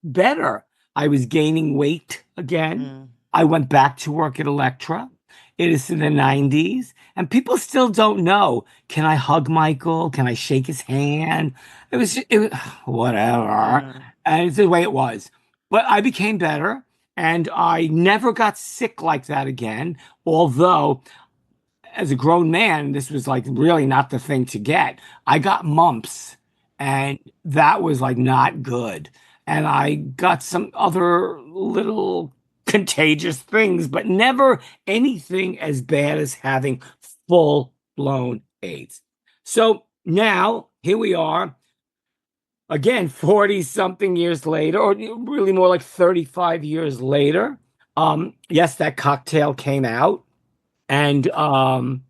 Speaker 2: better. I was gaining weight again. I went back to work at Electra. It is in the 90s, and people still don't know. Can I hug Michael? Can I shake his hand? It was whatever. And it's the way it was. But I became better, and I never got sick like that again. Although, as a grown man, this was like really not the thing to get. I got mumps, and that was like not good. And I got some other little contagious things, but never anything as bad as having full blown AIDS. So now here we are again, 40 something years later, or really more like 35 years later. Yes, that cocktail came out, and I'm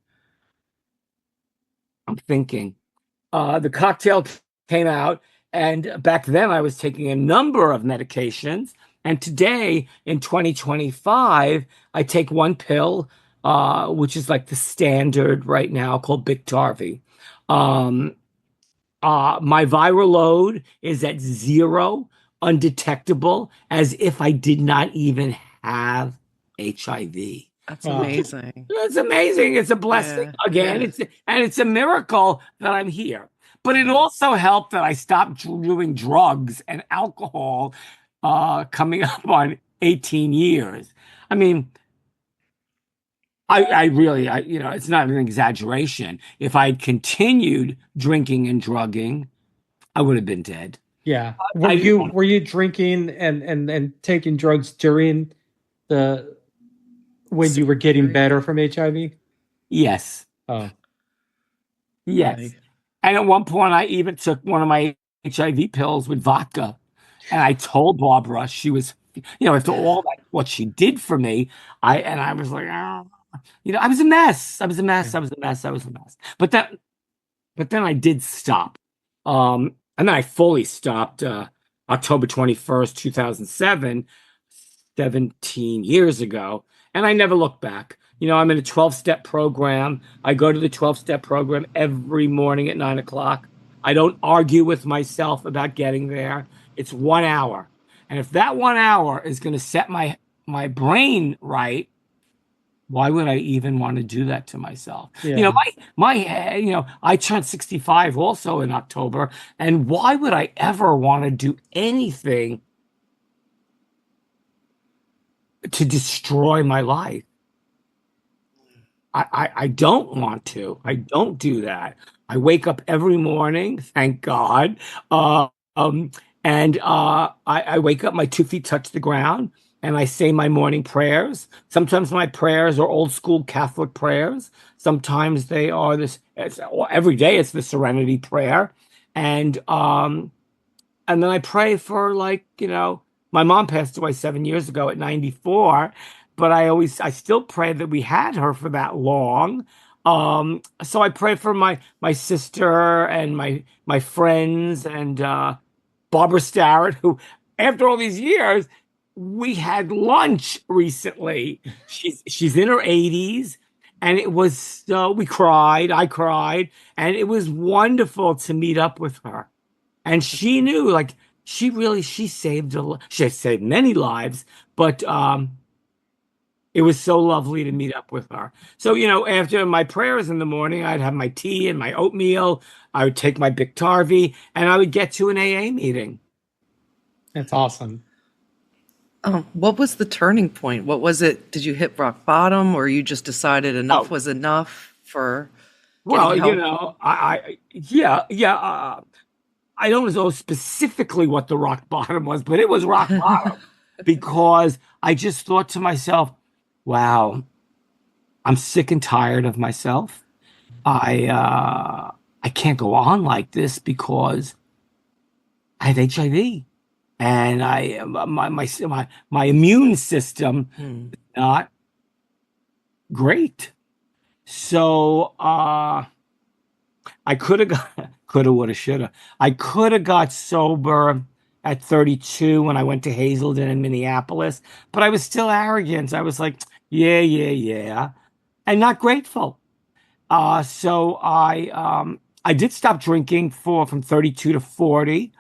Speaker 2: thinking the cocktail came out, and back then I was taking a number of medications. And today in 2025, I take one pill, which is like the standard right now, called Biktarvy. My viral load is at 0, undetectable, as if I did not even have HIV.
Speaker 3: That's amazing.
Speaker 2: It's amazing. It's a blessing again. It's a miracle that I'm here. But it also helped that I stopped doing drugs and alcohol coming up on 18 years. I mean, I really, it's not an exaggeration. If I had continued drinking and drugging, I would have been dead.
Speaker 1: Yeah. Were you drinking and taking drugs during when you were getting better from HIV?
Speaker 2: Yes.
Speaker 1: Oh.
Speaker 2: Yes. Right. And at one point, I even took one of my HIV pills with vodka. And I told Barbara, she was, after all that, what she did for me, I was like, oh. I was a mess. I was a mess. But then I did stop. And then I fully stopped October 21st, 2007, 17 years ago. And I never looked back. I'm in a 12-step program. I go to the 12-step program every morning at 9 o'clock. I don't argue with myself about getting there. It's 1 hour. And if that 1 hour is going to set my brain right, why would I even want to do that to myself?
Speaker 1: Yeah.
Speaker 2: I turned 65 also in October, and why would I ever want to do anything to destroy my life? I don't want to. I don't do that. I wake up every morning, thank God. Uh, um, and I wake up, my 2 feet touch the ground, and I say my morning prayers. Sometimes my prayers are old school Catholic prayers. Sometimes they are every day it's the Serenity Prayer. And then I pray for, my mom passed away 7 years ago at 94, but I still pray that we had her for that long. So I pray for my sister and my friends and Barbara Starrett, who after all these years, we had lunch recently. She's in her 80s, and it was we cried, I cried, and it was wonderful to meet up with her. And she knew, like, she saved she saved many lives, but it was so lovely to meet up with her. So, after my prayers in the morning, I'd have my tea and my oatmeal. I would take my Biktarvy, and I would get to an AA meeting.
Speaker 1: That's awesome.
Speaker 3: What was the turning point? What was it? Did you hit rock bottom, or you just decided enough was enough for
Speaker 2: Well,
Speaker 3: getting help?
Speaker 2: I don't know specifically what the rock bottom was, but it was rock bottom because I just thought to myself, wow, I'm sick and tired of myself. I can't go on like this because I have HIV, and my immune system is not great. So I woulda, shoulda. I could have got sober at 32 when I went to Hazelden in Minneapolis, but I was still arrogant. I was like, yeah, and not grateful. So I did stop drinking from 32 to 40.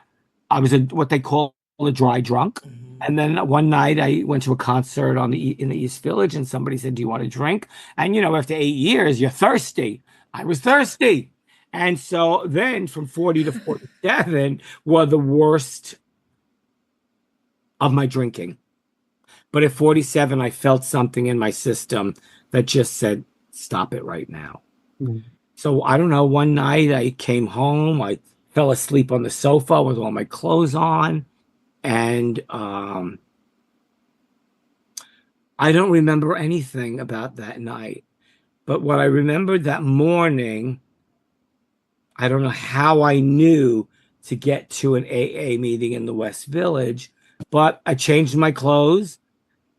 Speaker 2: I was what they call a dry drunk. And then one night I went to a concert in the East Village, and somebody said, "Do you want to drink?" And after 8 years, you're thirsty. I was thirsty. And so then from 40 to 47 were the worst of my drinking. But at 47, I felt something in my system that just said, stop it right now. So I don't know, one night I came home, I fell asleep on the sofa with all my clothes on. And I don't remember anything about that night. But what I remembered that morning, I don't know how I knew to get to an AA meeting in the West Village, but I changed my clothes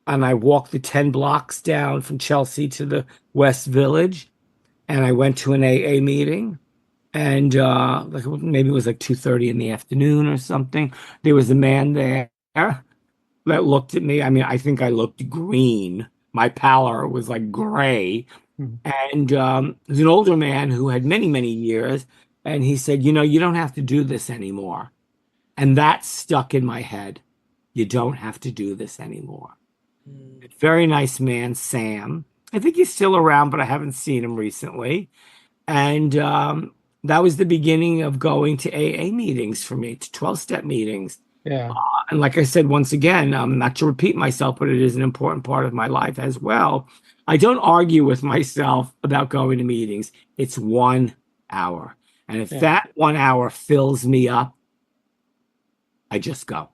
Speaker 2: and I walked the 10 blocks down from Chelsea to the West Village, and I went to an AA meeting. And maybe it was like 2:30 in the afternoon or something. There was a man there that looked at me. I mean, I think I looked green. My pallor was like gray. And there's an older man who had many, many years. And he said, you don't have to do this anymore. And that stuck in my head. You don't have to do this anymore. Very nice man, Sam. I think he's still around, but I haven't seen him recently. And that was the beginning of going to AA meetings for me, to 12-step meetings.
Speaker 1: Yeah.
Speaker 2: And like I said, once again, not to repeat myself, but it is an important part of my life as well. I don't argue with myself about going to meetings. It's 1 hour. And if that 1 hour fills me up, I just go.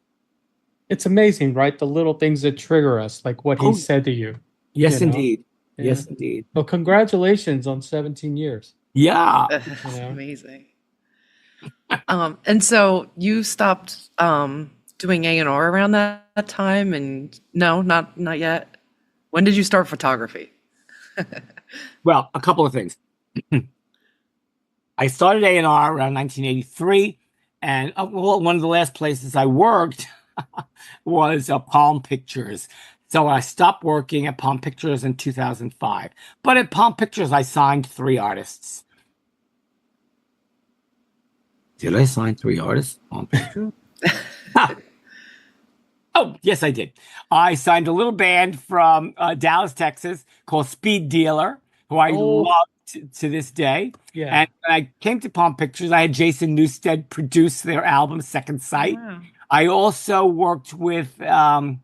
Speaker 1: It's amazing, right? The little things that trigger us, like what he said to you.
Speaker 2: Yes, indeed. Yeah. Yes, indeed.
Speaker 1: Well, congratulations on 17 years.
Speaker 2: Yeah.
Speaker 3: That's amazing. And so you stopped doing A&R around that time? And no, not yet. When did you start photography?
Speaker 2: Well, a couple of things. I started A&R around 1983, and one of the last places I worked was Palm Pictures. So I stopped working at Palm Pictures in 2005. But at Palm Pictures, I signed 3 artists. Did I sign 3 artists at Palm Pictures? Oh, yes, I did. I signed a little band from Dallas, Texas called Speed Dealer, who I love to this day.
Speaker 1: Yeah.
Speaker 2: And when I came to Palm Pictures, I had Jason Newsted produce their album, Second Sight.
Speaker 3: Wow.
Speaker 2: I also worked with a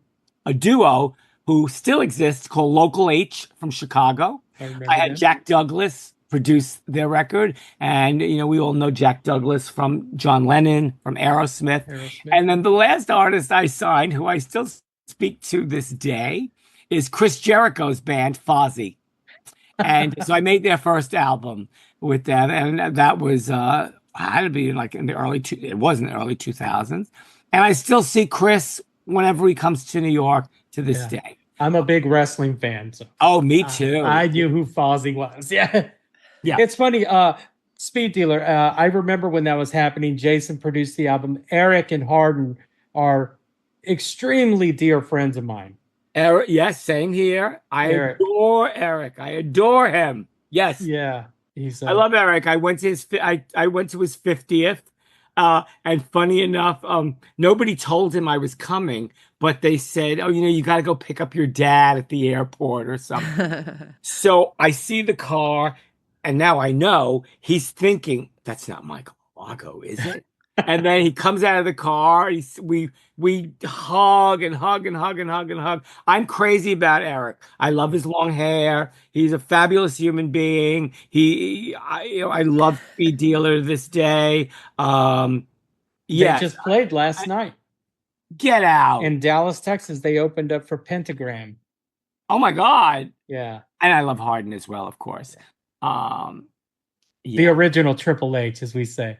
Speaker 2: duo who still exists called Local H from Chicago. I had Jack Douglas produce their record. And, we all know Jack Douglas from John Lennon, from Aerosmith. And then the last artist I signed, who I still speak to this day, is Chris Jericho's band, Fozzy. And so I made their first album with them. And that was, had to be like in the early 2000s. And I still see Chris whenever he comes to New York to this day.
Speaker 1: I'm a big wrestling fan. So.
Speaker 2: Oh, me too.
Speaker 1: I knew who Fozzy was. Yeah. It's funny. Speed Dealer. I remember when that was happening. Jason produced the album. Eric and Harden are extremely dear friends of mine.
Speaker 2: Eric, yes, same here. I adore Eric. I adore him. Yes.
Speaker 1: Yeah.
Speaker 2: I love Eric. I went to his 50th. And funny enough, nobody told him I was coming, but they said, "Oh, you got to go pick up your dad at the airport or something." So I see the car, and now I know he's thinking, "That's not Michael Alago, is it?" And then he comes out of the car. We hug and hug and hug and hug and hug. I'm crazy about Eric. I love his long hair. He's a fabulous human being. I love Speed Dealer to this day. They
Speaker 1: just played last night.
Speaker 2: Get out.
Speaker 1: In Dallas, Texas, they opened up for Pentagram.
Speaker 2: Oh my God.
Speaker 1: Yeah.
Speaker 2: And I love Harden as well, of course.
Speaker 1: The original Triple H, as we say.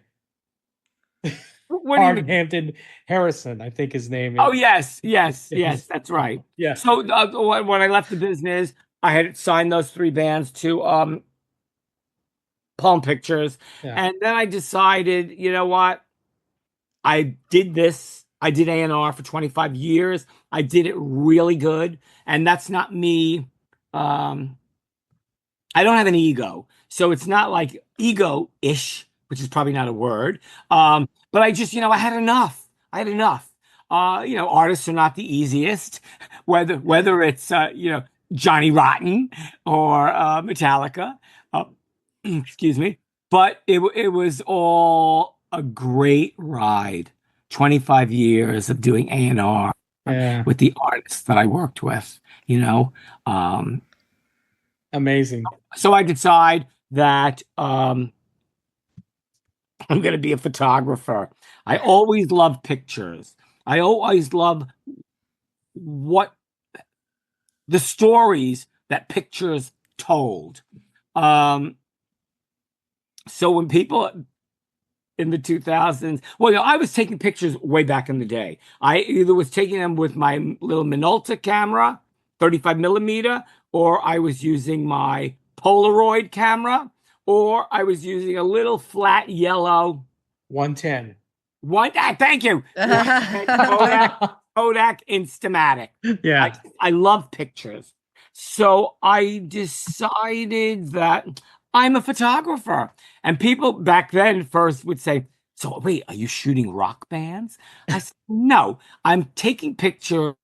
Speaker 1: Harden Hampton Harrison, I think his name is.
Speaker 2: Oh, yes, that's right.
Speaker 1: Yeah.
Speaker 2: So when I left the business, I had signed those 3 bands to Palm Pictures. Yeah. And then I decided, you know what? I did this. I did A&R for 25 years. I did it really good. And that's not me. I don't have an ego. So it's not like ego-ish, which is probably not a word. But I just, I had enough. Artists are not the easiest, whether it's, Johnny Rotten or Metallica. Excuse me. But it was all a great ride. 25 years of doing A&R with the artists that I worked with,
Speaker 1: Amazing.
Speaker 2: So I decide that I'm going to be a photographer. I always loved pictures. I always love what the stories that pictures told. So when people in the 2000s, I was taking pictures way back in the day. I either was taking them with my little Minolta camera, 35 millimeter, or I was using my Polaroid camera, or I was using a little flat yellow
Speaker 1: 110.
Speaker 2: Thank you. Kodak Instamatic.
Speaker 1: Yeah.
Speaker 2: I love pictures. So I decided that I'm a photographer. And people back then first would say, "So wait, are you shooting rock bands?" I said, "No, I'm taking pictures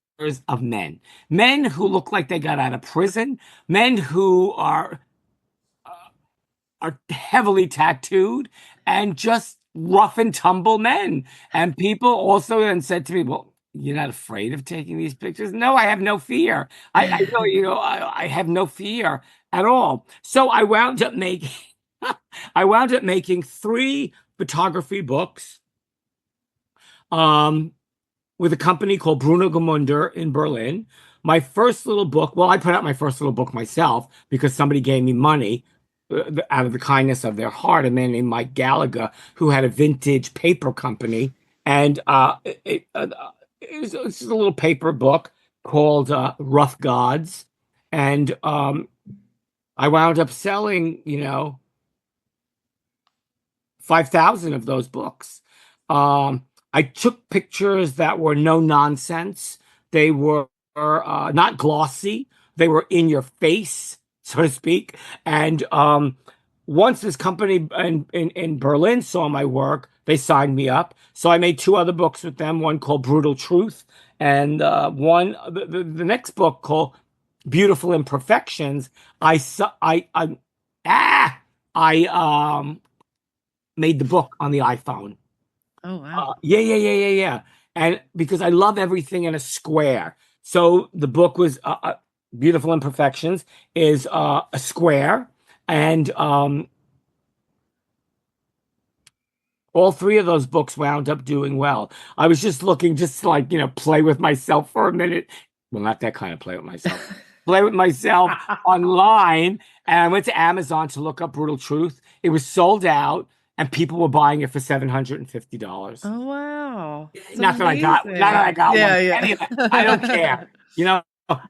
Speaker 2: of men who look like they got out of prison, men who are heavily tattooed, and just rough and tumble men." And people also then said to me, "Well, you're not afraid of taking these pictures?" No, I have no fear. I have no fear at all. So I wound up making 3 photography books with a company called Bruno Gemunder in Berlin. My first little book, I put out my first little book myself because somebody gave me money out of the kindness of their heart, a man named Mike Gallagher, who had a vintage paper company. And it's a little paper book called Rough Gods. And I wound up selling, 5,000 of those books. I took pictures that were no nonsense. They were not glossy. They were in your face, so to speak. And once this company in Berlin saw my work, they signed me up. So I made two other books with them, one called Brutal Truth, and the next book called Beautiful Imperfections. I su- I made the book on the iPhone.
Speaker 3: Oh, wow.
Speaker 2: Yeah. And because I love everything in a square. So the book was Beautiful Imperfections is a square. And all three of those books wound up doing well. I was just looking, just to, like, play with myself for a minute. Well, not that kind of play with myself. Play with myself online. And I went to Amazon to look up Brutal Truth. It was sold out, and people were buying it for $750.
Speaker 3: Oh, wow. It's
Speaker 2: Not that I got, not that I
Speaker 3: amazing.
Speaker 2: got
Speaker 3: Yeah,
Speaker 2: one
Speaker 3: yeah.
Speaker 2: penny of it. I don't care.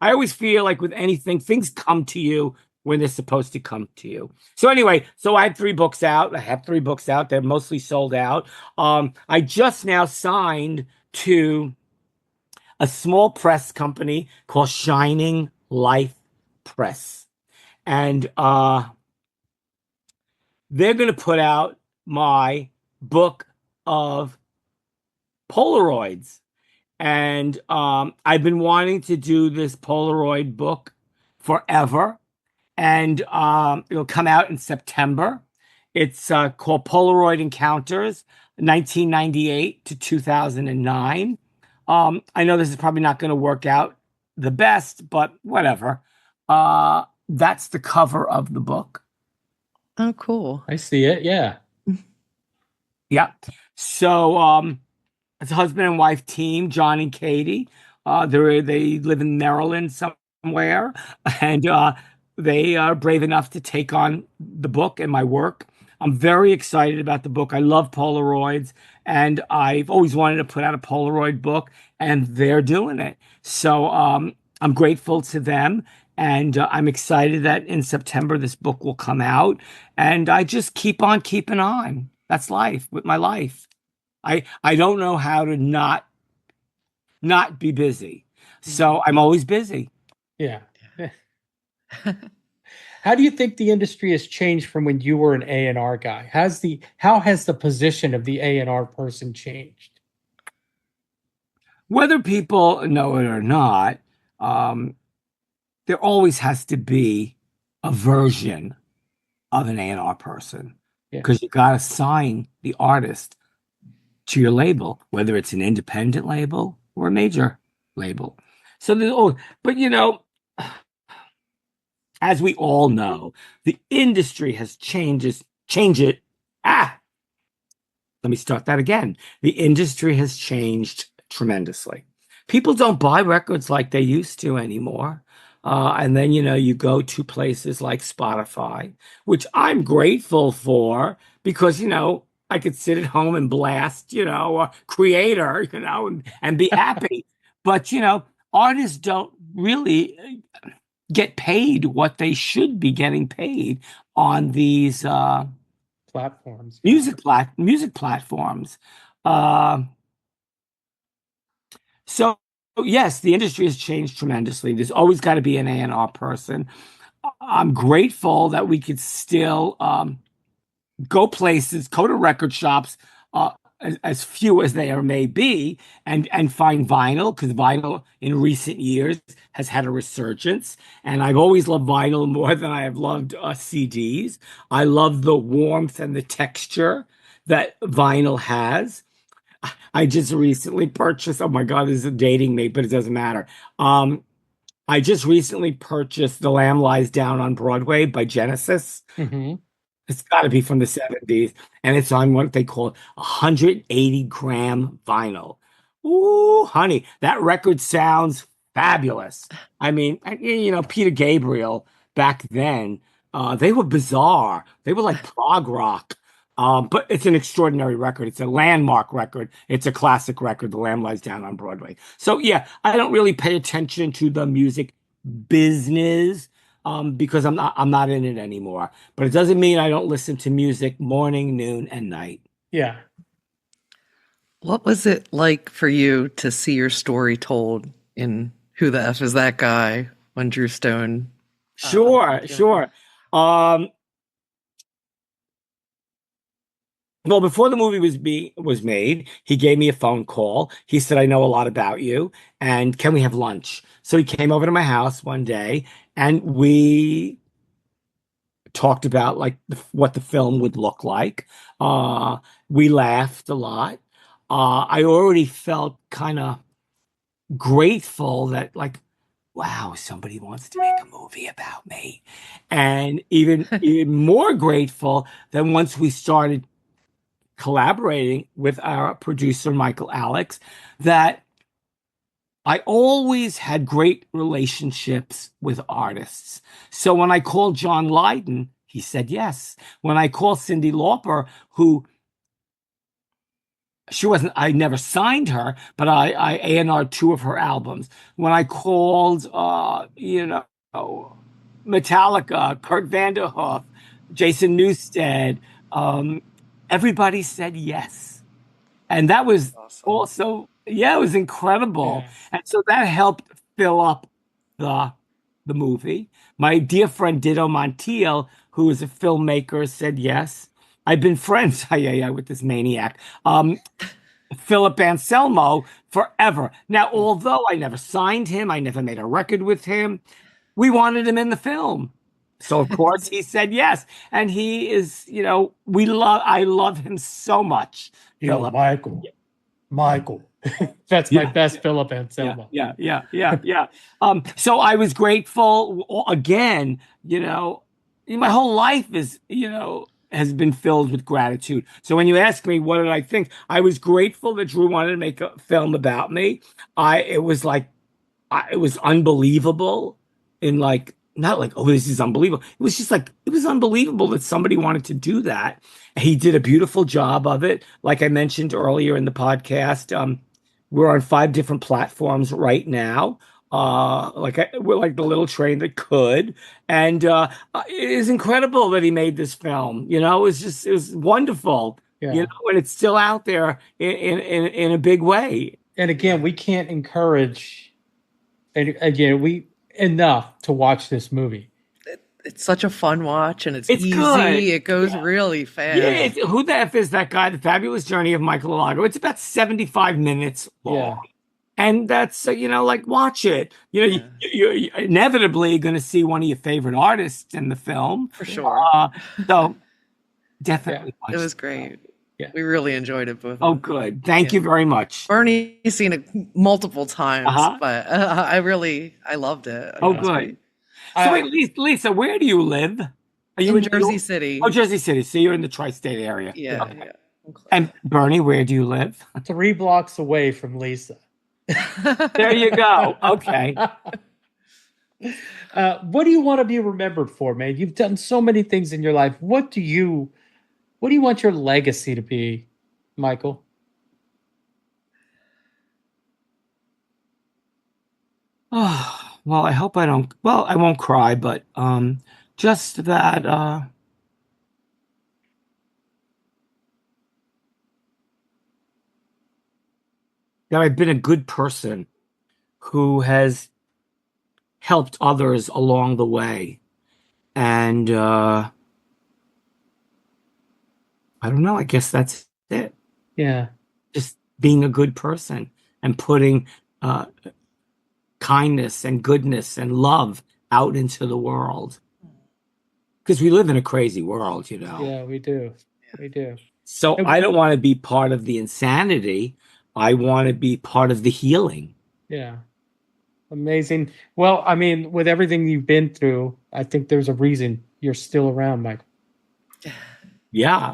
Speaker 2: I always feel like with anything, things come to you when they're supposed to come to you. So anyway, so I had three books out. I have three books out. They're mostly sold out. I just now signed to a small press company called Shining Life Press. And they're going to put out my book of Polaroids. And I've been wanting to do this Polaroid book forever. And it'll come out in September. It's called Polaroid Encounters, 1998 to 2009. I know this is probably not going to work out the best, but whatever. That's the cover of the book.
Speaker 3: Oh, cool.
Speaker 1: I see it. Yeah.
Speaker 2: Yeah. So it's a husband and wife team, John and Katie. They live in Maryland somewhere, and they are brave enough to take on the book and my work. I'm very excited about the book. I love Polaroids, and I've always wanted to put out a Polaroid book, and they're doing it. So I'm grateful to them, and I'm excited that in September this book will come out, and I just keep on keeping on. That's life with my life. I don't know how to not be busy. So I'm always busy.
Speaker 1: Yeah. How do you think the industry has changed from when you were an A&R guy? How has the position of the A&R person changed?
Speaker 2: Whether people know it or not, there always has to be a version of an A&R person,
Speaker 1: Yeah.
Speaker 2: because you got to sign the artist to your label, whether it's an independent label or a major label. So but as we all know, the industry has changed it. Let me start that again. The industry has changed tremendously. People don't buy records like they used to anymore. And then, you go to places like Spotify, which I'm grateful for because, I could sit at home and blast, Creator, and be happy. But, artists don't really get paid what they should be getting paid on these
Speaker 1: Platforms.
Speaker 2: music platforms. Uh, so yes, the industry has changed tremendously. There's always got to be an A&R person. I'm grateful that we could still go places, go to record shops, as few as they are may be, and find vinyl, because vinyl in recent years has had a resurgence. And I've always loved vinyl more than I have loved CDs. I love the warmth and the texture that vinyl has. I just recently purchased, oh my God, this is dating me, but it doesn't matter. I just recently purchased The Lamb Lies Down on Broadway by Genesis.
Speaker 1: Mm-hmm.
Speaker 2: It's got to be from the 70s, and it's on what they call 180-gram vinyl. Ooh, honey, that record sounds fabulous. I mean, Peter Gabriel back then, they were bizarre. They were like prog rock. But it's an extraordinary record. It's a landmark record. It's a classic record. The Lamb Lies Down on Broadway. So yeah, I don't really pay attention to the music business because I'm not in it anymore. But it doesn't mean I don't listen to music morning, noon, and night.
Speaker 1: Yeah.
Speaker 3: What was it like for you to see your story told in who the F is that guy when Drew Stone.
Speaker 2: Sure. Well, before the movie was made, he gave me a phone call. He said, "I know a lot about you, and can we have lunch?" So he came over to my house one day, and we talked about like what the film would look like. We laughed a lot. I already felt kind of grateful that like, wow, somebody wants to make a movie about me, and even more grateful that once we started collaborating with our producer, Michael Alex, that I always had great relationships with artists. So when I called John Lydon, he said yes. When I called Cyndi Lauper, who she wasn't, I never signed her, but I A&R'd two of her albums. When I called, Metallica, Kurt Vanderhoof, Jason Newsted, everybody said yes. And that was
Speaker 3: Awesome.
Speaker 2: also, yeah, it was incredible.
Speaker 1: Yeah.
Speaker 2: And so that helped fill up the the movie. My dear friend Ditto Montiel, who is a filmmaker, said yes. I've been friends with this maniac. Philip Anselmo forever. Now, although I never signed him, I never made a record with him, we wanted him in the film. So of course he said yes. And he is, I love him so much. Philip.
Speaker 1: Michael. That's my best Philip Anselmo.
Speaker 2: Yeah. So I was grateful again, my whole life has been filled with gratitude. So when you ask me, what did I think? I was grateful that Drew wanted to make a film about me. It was unbelievable in like, not like, oh, this is unbelievable. It was just like, it was unbelievable that somebody wanted to do that. He did a beautiful job of it. Like I mentioned earlier in the podcast, we're on 5 different platforms right now. We're like the little train that could. And it is incredible that he made this film. It was wonderful.
Speaker 1: Yeah.
Speaker 2: And it's still out there in a big way.
Speaker 1: And again, we can't encourage enough to watch this movie.
Speaker 3: It's such a fun watch, and it's easy.
Speaker 2: Good.
Speaker 3: It goes really fast.
Speaker 2: Yeah, who the F is that guy? The Fabulous Journey of Michael Alago. It's about 75 minutes long.
Speaker 1: Yeah.
Speaker 2: And that's, watch it. You're inevitably going to see one of your favorite artists in the film.
Speaker 3: For sure.
Speaker 2: So definitely watch
Speaker 3: it was
Speaker 2: it.
Speaker 3: great.
Speaker 1: Yeah.
Speaker 3: We really enjoyed it both.
Speaker 2: Oh, good. Thank you very much.
Speaker 3: Bernie's seen it multiple times,
Speaker 2: Uh-huh.
Speaker 3: but I loved it.
Speaker 2: Oh, good. So wait, Lisa, where do you live? Are you
Speaker 3: in Jersey City?
Speaker 2: Oh, Jersey City. So you're in the tri-state area.
Speaker 3: Yeah.
Speaker 2: Okay.
Speaker 3: Yeah.
Speaker 2: And Bernie, where do you live?
Speaker 1: 3 blocks away from Lisa.
Speaker 2: There you go. Okay.
Speaker 1: What do you want to be remembered for, man? You've done so many things in your life. What do you want your legacy to be, Michael?
Speaker 2: Oh, well, I hope I don't. Well, I won't cry, but just that that I've been a good person who has helped others along the way, and I don't know. I guess that's it.
Speaker 1: Yeah.
Speaker 2: Just being a good person and putting kindness and goodness and love out into the world. Because we live in a crazy world,
Speaker 1: Yeah, we do. We do.
Speaker 2: So I don't want to be part of the insanity. I want to be part of the healing.
Speaker 1: Yeah. Amazing. Well, I mean, with everything you've been through, I think there's a reason you're still around, Michael.
Speaker 2: Yeah.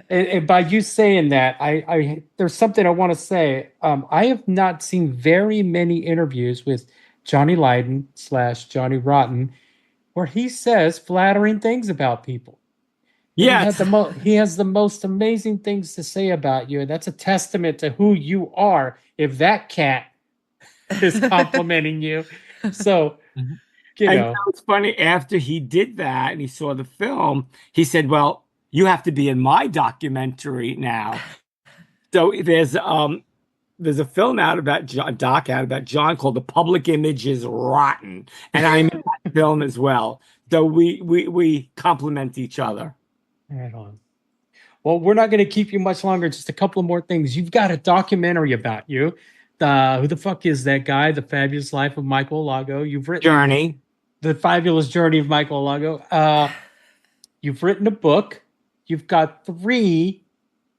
Speaker 1: And by you saying that, I there's something I want to say. I have not seen very many interviews with Johnny Lydon / Johnny Rotten where he says flattering things about people.
Speaker 2: Yeah.
Speaker 1: He has the most amazing things to say about you, and that's a testament to who you are. If that cat is complimenting you, so
Speaker 2: it's funny. After he did that and he saw the film, he said, "Well, you have to be in my documentary now." So there's there's a film out about John, doc out about John called "The Public Image is Rotten," and I'm in that film as well. So we complement each other.
Speaker 1: Right on. Well, we're not going to keep you much longer. Just a couple of more things. You've got a documentary about you. Who the fuck is that guy? The Fabulous Life of Michael Alago. You've written
Speaker 2: Journey.
Speaker 1: The Fabulous Journey of Michael Alago. You've written a book. You've got 3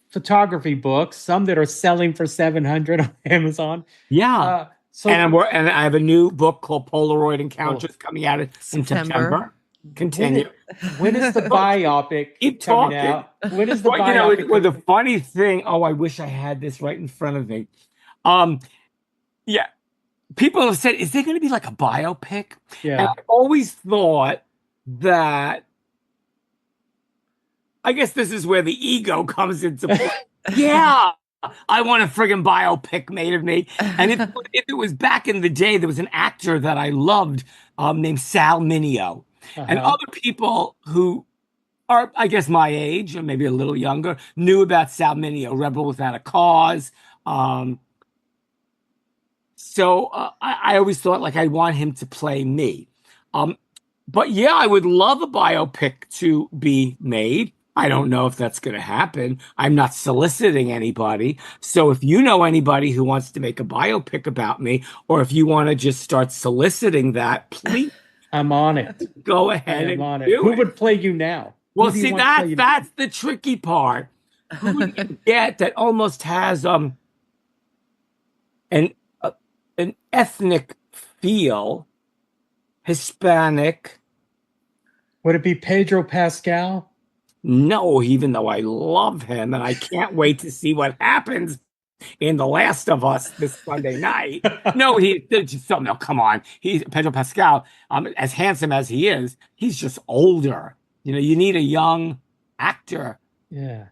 Speaker 1: photography books, some that are selling for $700 on Amazon.
Speaker 2: Yeah.
Speaker 1: So
Speaker 2: and I have a new book called Polaroid Encounters coming out in September. Continue.
Speaker 1: When is the biopic
Speaker 2: Keep
Speaker 1: coming
Speaker 2: talking.
Speaker 1: out? When is the
Speaker 2: Well,
Speaker 1: biopic?
Speaker 2: the funny thing. Oh, I wish I had this right in front of me. Yeah. People have said, "Is there going to be like a biopic?"
Speaker 1: Yeah.
Speaker 2: And I always thought that. I guess this is where the ego comes into play. Yeah, I want a friggin' biopic made of me. And if it was back in the day, there was an actor that I loved named Sal Mineo. And other people who are, I guess, my age or maybe a little younger knew about Sal Mineo, Rebel Without a Cause. So I always thought like I want him to play me. But yeah, I would love a biopic to be made. I don't know if that's going to happen. I'm not soliciting anybody. So if you know anybody who wants to make a biopic about me, or if you want to just start soliciting that, please.
Speaker 1: I'm on it.
Speaker 2: Go ahead and
Speaker 1: on it.
Speaker 2: do
Speaker 1: Who
Speaker 2: it.
Speaker 1: would play you now?
Speaker 2: Well, see, that's the tricky part. Who would you get that almost has an ethnic feel, Hispanic?
Speaker 1: Would it be Pedro Pascal?
Speaker 2: No, even though I love him, and I can't wait to see what happens in The Last of Us this Sunday night. No, come on. He's Pedro Pascal, as handsome as he is, he's just older. You need a young actor.
Speaker 1: Yeah.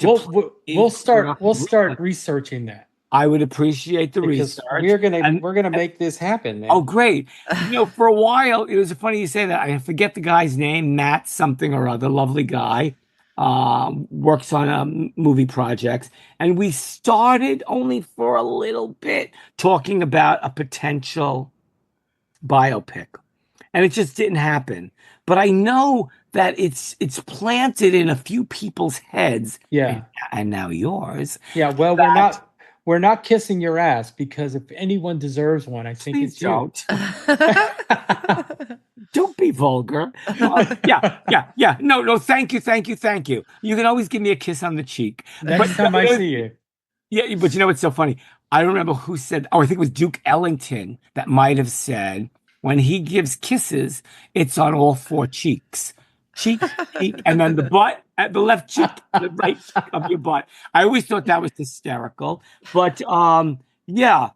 Speaker 1: We'll start researching that.
Speaker 2: I would appreciate the research.
Speaker 1: We're gonna make this happen, man.
Speaker 2: Oh, great! For a while, it was funny you say that. I forget the guy's name, Matt something or other, lovely guy, works on movie projects, and we started only for a little bit talking about a potential biopic, and it just didn't happen. But I know that it's planted in a few people's heads.
Speaker 1: Yeah,
Speaker 2: and now yours.
Speaker 1: Yeah. Well, we're not kissing your ass, because if anyone deserves one, I think it's you.
Speaker 2: Don't be vulgar. Yeah. No. Thank you. You can always give me a kiss on the cheek.
Speaker 1: Next time I see you.
Speaker 2: Yeah, but what's so funny? I don't remember who said. Oh, I think it was Duke Ellington that might have said, when he gives kisses, it's on all 4 cheeks. Cheek, and then the butt, at the left cheek, the right cheek of your butt. I always thought that was hysterical. But yeah.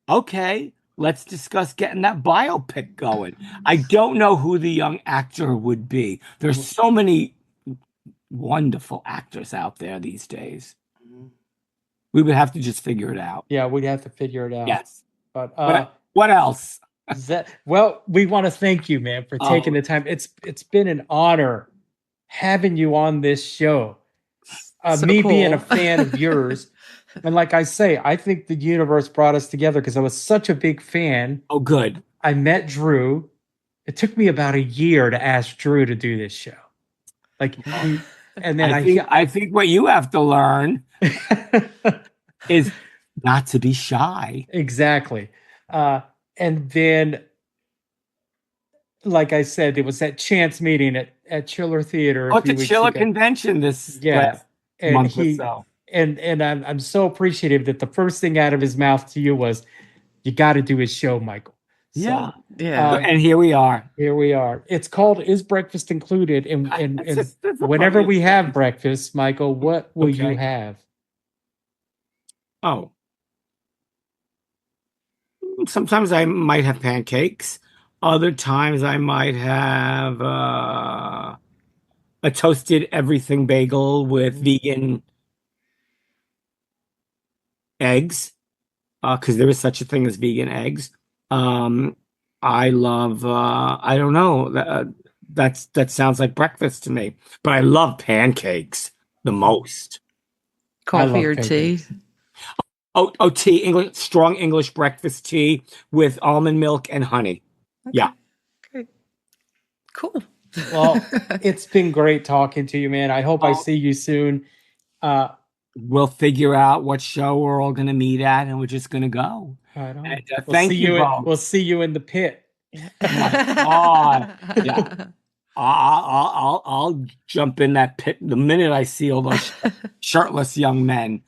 Speaker 2: Okay, let's discuss getting that biopic going. I don't know who the young actor would be. There's so many wonderful actors out there these days. We would have to just figure it out.
Speaker 1: Yeah, we'd have to figure it out.
Speaker 2: Yes.
Speaker 1: But
Speaker 2: what else?
Speaker 1: Well, we want to thank you, man, for taking the time. It's been an honor having you on this show. Being a fan of yours. And like I say, I think the universe brought us together because I was such a big fan.
Speaker 2: Oh, good.
Speaker 1: I met Drew. It took me about a year to ask Drew to do this show. And then
Speaker 2: I think what you have to learn is not to be shy.
Speaker 1: Exactly. And then, like I said, there was that chance meeting at Chiller Theater.
Speaker 2: At the Chiller convention this month or so.
Speaker 1: And I'm so appreciative that the first thing out of his mouth to you was, "You got to do his show, Michael."
Speaker 2: So, yeah. And here we are.
Speaker 1: It's called "Is Breakfast Included?" And whenever we have breakfast, Michael, what will you have?
Speaker 2: Oh. Sometimes I might have pancakes. Other times I might have a toasted everything bagel with vegan eggs, because there is such a thing as vegan eggs. I love, I don't know, that sounds like breakfast to me, but I love pancakes the most.
Speaker 3: Coffee or tea?
Speaker 2: tea, English, strong English breakfast tea with almond milk and honey.
Speaker 3: Okay.
Speaker 2: Yeah.
Speaker 3: Great. Cool.
Speaker 1: Well, it's been great talking to you, man. I hope I see you soon.
Speaker 2: We'll figure out what show we're all going to meet at, and we're just going to go.
Speaker 1: Right on.
Speaker 2: And,
Speaker 1: We'll
Speaker 2: thank
Speaker 1: see
Speaker 2: you, both.
Speaker 1: We'll see you in the pit.
Speaker 2: Oh my God. Yeah. I'll jump in that pit the minute I see all those shirtless young men.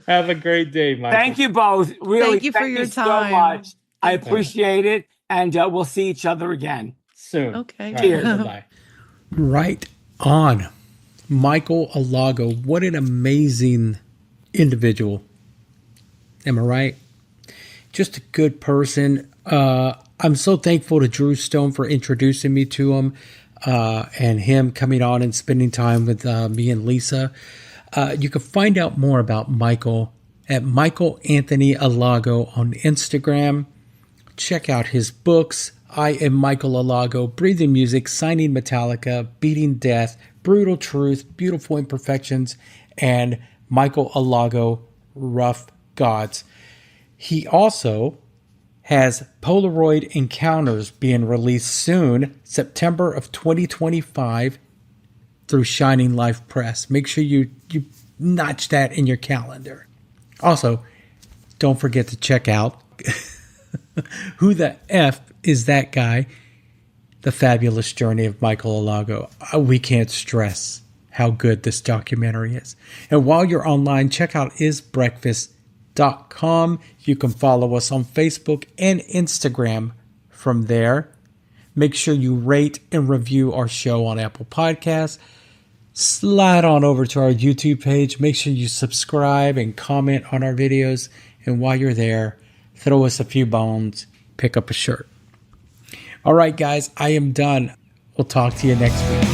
Speaker 1: Have a great day, Michael.
Speaker 2: Thank you both. Really,
Speaker 3: Thank you for your
Speaker 2: so
Speaker 3: time.
Speaker 2: much. I appreciate it, and we'll see each other again
Speaker 1: soon.
Speaker 3: Okay.
Speaker 2: Cheers.
Speaker 1: Bye. Right on. Michael Alago. What an amazing individual. Am I right? Just a good person. I'm so thankful to Drew Stone for introducing me to him and him coming on and spending time with me and Lisa. You can find out more about Michael at Michael Anthony Alago on Instagram. Check out his books. I Am Michael Alago, Breathing Music, Signing Metallica, Beating Death, Brutal Truth, Beautiful Imperfections, and Michael Alago, Rough Gods. He also has Polaroid Encounters being released soon, September of 2025, through Shining Life Press. Make sure you notch that in your calendar. Also, don't forget to check out Who the F is That Guy? The Fabulous Journey of Michael Alago. We can't stress how good this documentary is. And while you're online, check out isbreakfast.com. You can follow us on Facebook and Instagram from there. Make sure you rate and review our show on Apple Podcasts. Slide on over to our YouTube page. Make sure you subscribe and comment on our videos. And while you're there, throw us a few bones, pick up a shirt. All right, guys, I am done. We'll talk to you next week.